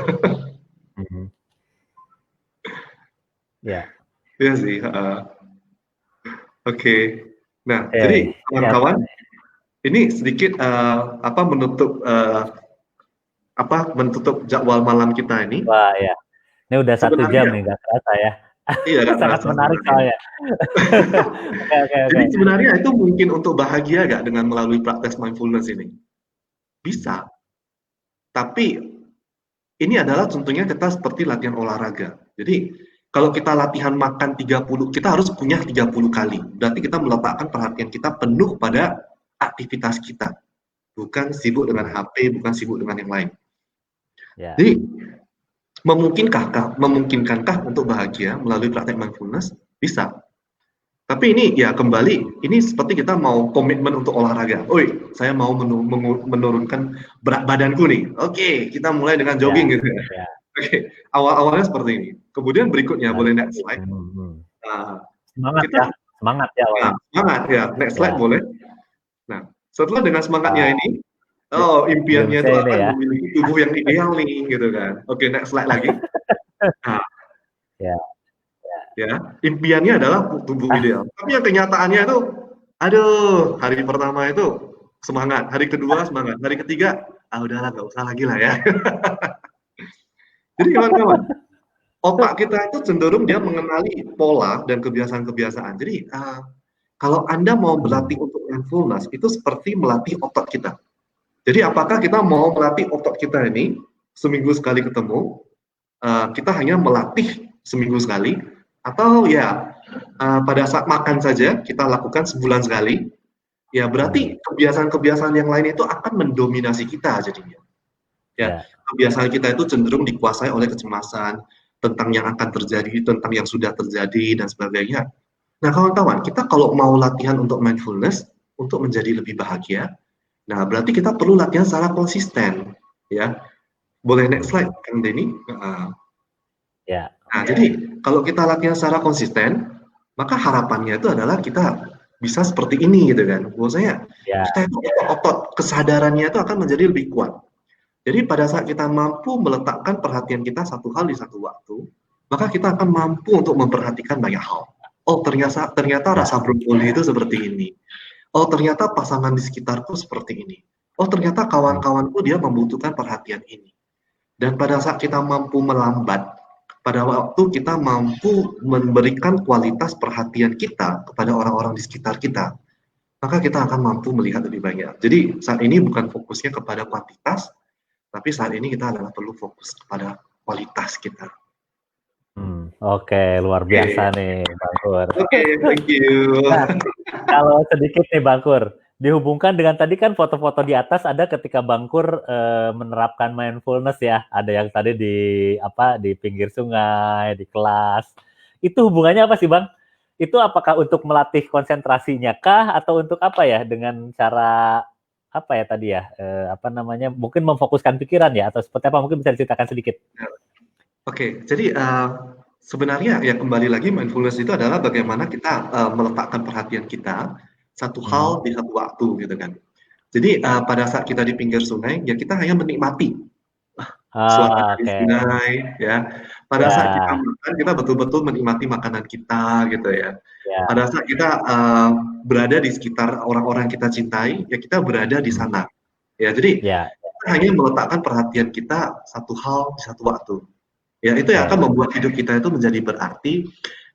Iya sih. Oke. Nah, jadi kawan-kawan, ini sedikit menutup jadwal malam kita ini. Wah ya, ini udah 1 jam nih, nggak terasa ya. Iya, sangat menarik soalnya. Okay. Jadi sebenarnya itu mungkin untuk bahagia nggak dengan melalui praktek mindfulness ini? Bisa. Tapi ini adalah contohnya kita seperti latihan olahraga. Jadi kalau kita latihan makan 30, kita harus punya 30 kali. Berarti kita meletakkan perhatian kita penuh pada aktivitas kita. Bukan sibuk dengan HP, bukan sibuk dengan yang lain. Jadi, memungkinkankah untuk bahagia melalui praktek mindfulness? Bisa. Tapi ini ya kembali, ini seperti kita mau komitmen untuk olahraga. Saya mau menurunkan berat badanku nih. Oke, kita mulai dengan jogging gitu ya. Oke, awalnya seperti ini. Kemudian berikutnya boleh next slide. Semangat ya. Semangat ya, next slide boleh. Nah, setelah dengan semangatnya ini, impiannya itu akan memiliki tubuh yang ideal nih, gitu kan. Oke, next slide lagi. Nah, ya, impiannya adalah tubuh ideal. Tapi yang kenyataannya itu, hari pertama itu semangat, hari kedua semangat, hari ketiga, udahlah nggak usah lagi lah ya. Jadi kawan-kawan, otak kita itu cenderung dia mengenali pola dan kebiasaan-kebiasaan. Jadi kalau Anda mau berlatih untuk mindfulness, itu seperti melatih otot kita. Jadi apakah kita mau melatih otot kita ini seminggu sekali ketemu, kita hanya melatih seminggu sekali, atau ya pada saat makan saja kita lakukan sebulan sekali, ya berarti kebiasaan-kebiasaan yang lain itu akan mendominasi kita jadinya. Ya, kebiasaan kita itu cenderung dikuasai oleh kecemasan, tentang yang akan terjadi, tentang yang sudah terjadi dan sebagainya. Nah, kawan-kawan, kita kalau mau latihan untuk mindfulness untuk menjadi lebih bahagia, nah berarti kita perlu latihan secara konsisten, ya. Boleh next slide, Kang Denny? Ya. Nah, jadi kalau kita latihan secara konsisten, maka harapannya itu adalah kita bisa seperti ini gitu kan. Bahwasanya Ya. kita itu otot kesadarannya itu akan menjadi lebih kuat. Jadi pada saat kita mampu meletakkan perhatian kita satu hal di satu waktu, maka kita akan mampu untuk memperhatikan banyak hal. Oh, ternyata Ya. rasa brokoli itu seperti ini. Oh, ternyata pasangan di sekitarku seperti ini. Oh, ternyata kawan-kawanku dia membutuhkan perhatian ini. Dan pada saat kita mampu melambat, pada waktu kita mampu memberikan kualitas perhatian kita kepada orang-orang di sekitar kita, maka kita akan mampu melihat lebih banyak. Jadi saat ini bukan fokusnya kepada kuantitas, tapi saat ini kita adalah perlu fokus kepada kualitas kita. Oke, luar biasa nih, Bang Kur. Oke, thank you. Nah, kalau sedikit nih, Bang Kur, dihubungkan dengan tadi kan foto-foto di atas ada ketika Bang Kur menerapkan mindfulness ya, ada yang tadi di pinggir sungai, di kelas. Itu hubungannya apa sih, Bang? Itu apakah untuk melatih konsentrasinya kah atau untuk apa ya, dengan cara apa ya tadi ya, mungkin memfokuskan pikiran ya, atau seperti apa, mungkin bisa diceritakan sedikit. Oke, jadi sebenarnya ya kembali lagi mindfulness itu adalah bagaimana kita meletakkan perhatian kita satu hal di satu waktu gitu kan. Jadi pada saat kita di pinggir sungai ya kita hanya menikmati suasana di sungai ya. Pada saat kita makan kita betul-betul menikmati makanan kita gitu ya. Pada saat kita berada di sekitar orang-orang yang kita cintai ya kita berada di sana. Ya, jadi kita hanya meletakkan perhatian kita satu hal di satu waktu. Ya, itu yang akan membuat hidup kita itu menjadi berarti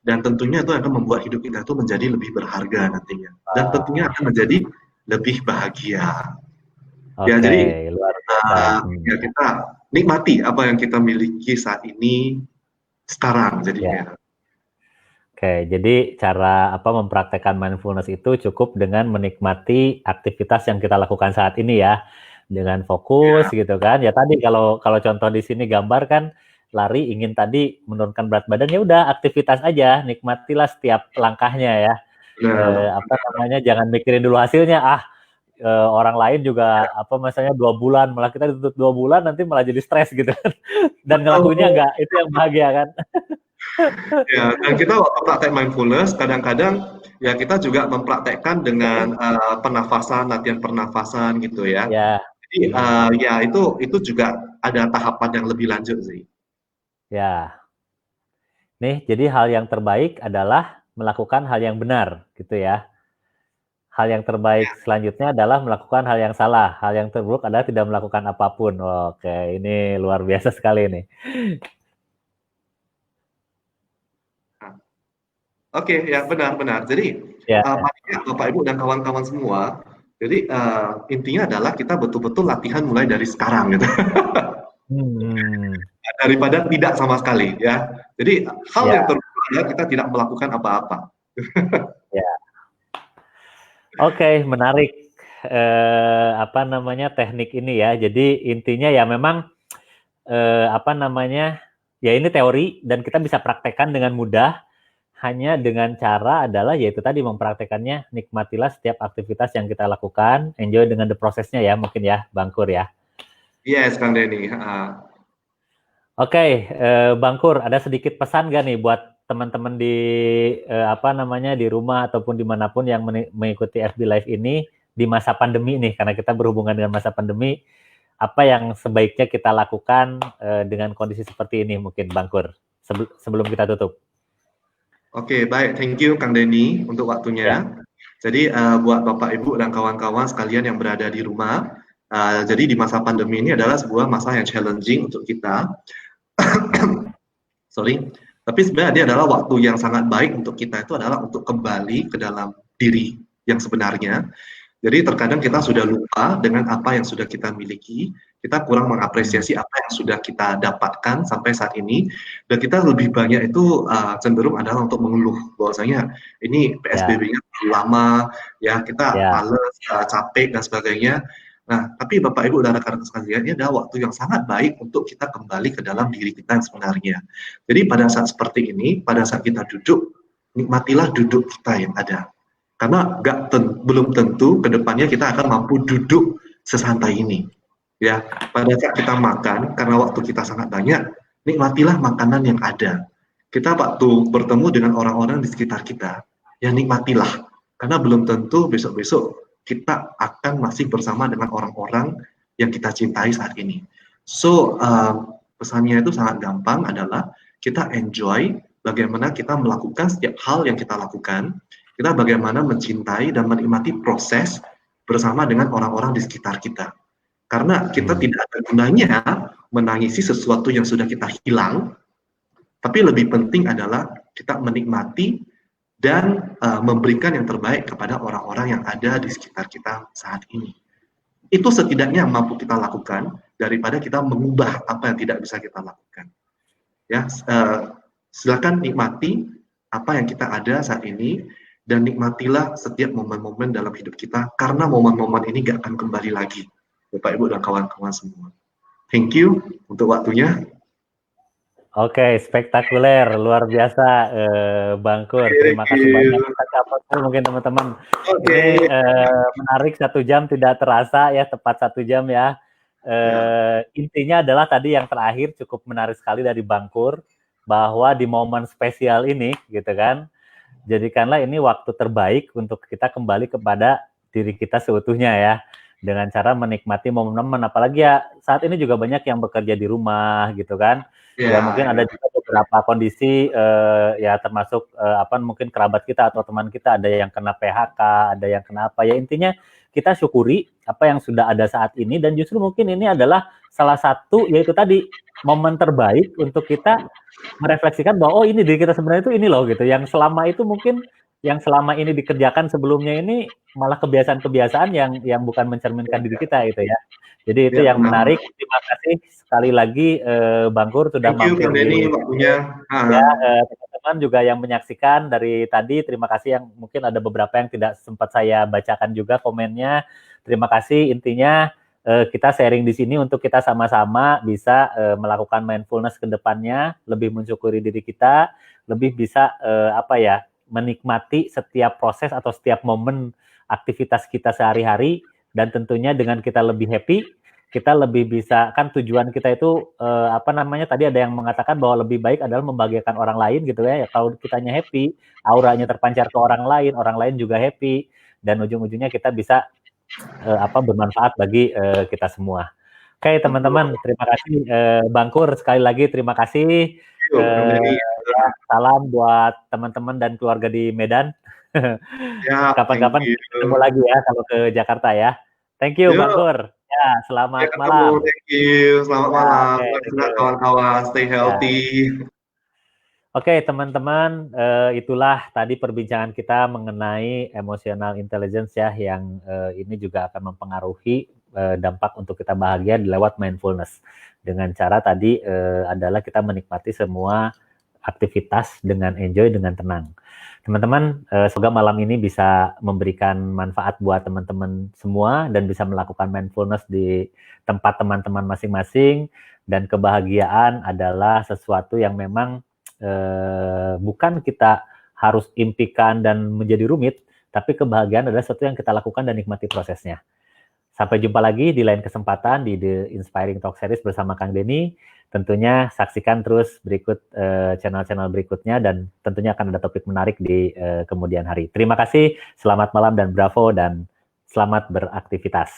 dan tentunya itu akan membuat hidup kita itu menjadi lebih berharga nantinya. Dan tentunya akan menjadi lebih bahagia. Ya, jadi ya kita nikmati apa yang kita miliki saat ini sekarang jadinya. Oke, jadi cara mempraktekkan mindfulness itu cukup dengan menikmati aktivitas yang kita lakukan saat ini ya, dengan fokus gitu kan. Ya tadi kalau contoh di sini gambar kan lari ingin tadi menurunkan berat badan, ya udah aktivitas aja, nikmatilah setiap langkahnya ya. Jangan mikirin dulu hasilnya, orang lain juga misalnya 2 bulan, malah kita dituntut 2 bulan nanti malah jadi stres gitu kan. Dan ngelakuinnya enggak, itu yang bahagia kan. Ya, dan kita waktu praktek mindfulness kadang-kadang ya kita juga mempraktekkan dengan latihan pernafasan gitu ya. Jadi ya itu juga ada tahapan yang lebih lanjut sih. Ya. Nih, jadi hal yang terbaik adalah melakukan hal yang benar, gitu ya. Hal yang terbaik selanjutnya adalah melakukan hal yang salah. Hal yang terburuk adalah tidak melakukan apapun. Oke, ini luar biasa sekali nih. Oke, ya benar-benar. Jadi, Bapak Ibu dan kawan-kawan semua, jadi intinya adalah kita betul-betul latihan mulai dari sekarang gitu. Daripada tidak sama sekali ya. Jadi hal yang terburuk adalah kita tidak melakukan apa-apa. Oke, menarik teknik ini ya. Jadi intinya ya memang ya ini teori dan kita bisa praktekkan dengan mudah. Hanya dengan cara adalah yaitu tadi mempraktekannya, nikmatilah setiap aktivitas yang kita lakukan, enjoy dengan the prosesnya ya, mungkin ya, Bang Kur ya. Yes, Kang Denny. Oke, Bang Kur, ada sedikit pesan gak nih buat teman-teman di di rumah ataupun dimanapun yang mengikuti FB Live ini di masa pandemi nih, karena kita berhubungan dengan masa pandemi, apa yang sebaiknya kita lakukan dengan kondisi seperti ini mungkin, Bang Kur, sebelum kita tutup. Oke, baik. Thank you, Kang Denny, untuk waktunya. Jadi, buat Bapak, Ibu, dan kawan-kawan sekalian yang berada di rumah, jadi di masa pandemi ini adalah sebuah masa yang challenging untuk kita. Sorry. Tapi sebenarnya ini adalah waktu yang sangat baik untuk kita itu adalah untuk kembali ke dalam diri yang sebenarnya. Jadi terkadang kita sudah lupa dengan apa yang sudah kita miliki, kita kurang mengapresiasi apa yang sudah kita dapatkan sampai saat ini, dan kita lebih banyak itu cenderung adalah untuk mengeluh bahwasanya ini PSBB-nya terlalu lama, ya kita males, capek dan sebagainya. Nah, tapi Bapak Ibu dan rekan-rekan sekalian, ini adalah waktu yang sangat baik untuk kita kembali ke dalam diri kita yang sebenarnya. Jadi pada saat seperti ini, pada saat kita duduk, nikmatilah duduk kita yang ada. Karena belum tentu ke depannya kita akan mampu duduk sesantai ini. Ya, pada saat kita makan, karena waktu kita sangat banyak, nikmatilah makanan yang ada. Kita waktu bertemu dengan orang-orang di sekitar kita, ya nikmatilah. Karena belum tentu besok-besok kita akan masih bersama dengan orang-orang yang kita cintai saat ini. So, pesannya itu sangat gampang adalah kita enjoy bagaimana kita melakukan setiap hal yang kita lakukan, kita bagaimana mencintai dan menikmati proses bersama dengan orang-orang di sekitar kita. Karena kita tidak ada gunanya menangisi sesuatu yang sudah kita hilang, tapi lebih penting adalah kita menikmati dan memberikan yang terbaik kepada orang-orang yang ada di sekitar kita saat ini. Itu setidaknya yang mampu kita lakukan daripada kita mengubah apa yang tidak bisa kita lakukan. Ya, silakan nikmati apa yang kita ada saat ini dan nikmatilah setiap momen-momen dalam hidup kita karena momen-momen ini gak akan kembali lagi, Bapak Ibu dan kawan-kawan semua. Thank you untuk waktunya. Oke, spektakuler, luar biasa, Bang Kur. Terima kasih banyak. Kita catat mungkin teman-teman. Ini menarik, 1 jam tidak terasa ya, tepat 1 jam ya. Intinya adalah tadi yang terakhir cukup menarik sekali dari Bang Kur, bahwa di momen spesial ini, gitu kan, jadikanlah ini waktu terbaik untuk kita kembali kepada diri kita seutuhnya ya, dengan cara menikmati momen-momen. Apalagi ya saat ini juga banyak yang bekerja di rumah, gitu kan. Ya mungkin ada juga beberapa kondisi ya termasuk mungkin kerabat kita atau teman kita ada yang kena PHK, ada yang kena apa ya, intinya kita syukuri apa yang sudah ada saat ini dan justru mungkin ini adalah salah satu yaitu tadi momen terbaik untuk kita merefleksikan bahwa oh ini diri kita sebenarnya itu ini loh gitu, yang selama itu mungkin yang selama ini dikerjakan sebelumnya ini malah kebiasaan-kebiasaan yang bukan mencerminkan diri kita gitu ya. Jadi itu yang menarik. Terima kasih sekali lagi Bang Kur sudah mampir di waktunya. Ya, teman-teman juga yang menyaksikan dari tadi, terima kasih. Yang mungkin ada beberapa yang tidak sempat saya bacakan juga komennya. Terima kasih. Intinya kita sharing di sini untuk kita sama-sama bisa melakukan mindfulness ke depannya, lebih mensyukuri diri kita, lebih bisa menikmati setiap proses atau setiap momen aktivitas kita sehari-hari, dan tentunya dengan kita lebih happy, kita lebih bisa, kan tujuan kita itu tadi ada yang mengatakan bahwa lebih baik adalah membahagiakan orang lain gitu ya. Kalau kitanya happy, auranya terpancar ke orang lain juga happy, dan ujung-ujungnya kita bisa bermanfaat bagi kita semua. Oke teman-teman, terima kasih Bang Kur, sekali lagi terima kasih. Salam buat teman-teman dan keluarga di Medan. Kapan-kapan ketemu lagi ya kalau ke Jakarta ya. Thank you Bang Kur. Ya, selamat malam. Thank you, selamat malam. Kawan-kawan, stay healthy. Oke, teman-teman, itulah tadi perbincangan kita mengenai emotional intelligence ya, yang ini juga akan mempengaruhi dampak untuk kita bahagia lewat mindfulness. Dengan cara tadi adalah kita menikmati semua aktivitas dengan enjoy, dengan tenang. Teman-teman, semoga malam ini bisa memberikan manfaat buat teman-teman semua dan bisa melakukan mindfulness di tempat teman-teman masing-masing. Dan kebahagiaan adalah sesuatu yang memang bukan kita harus impikan dan menjadi rumit, tapi kebahagiaan adalah sesuatu yang kita lakukan dan nikmati prosesnya. Sampai jumpa lagi di lain kesempatan di The Inspiring Talk Series bersama Kang Denny. Tentunya saksikan terus berikut channel-channel berikutnya, dan tentunya akan ada topik menarik di kemudian hari. Terima kasih, selamat malam dan bravo, dan selamat beraktivitas.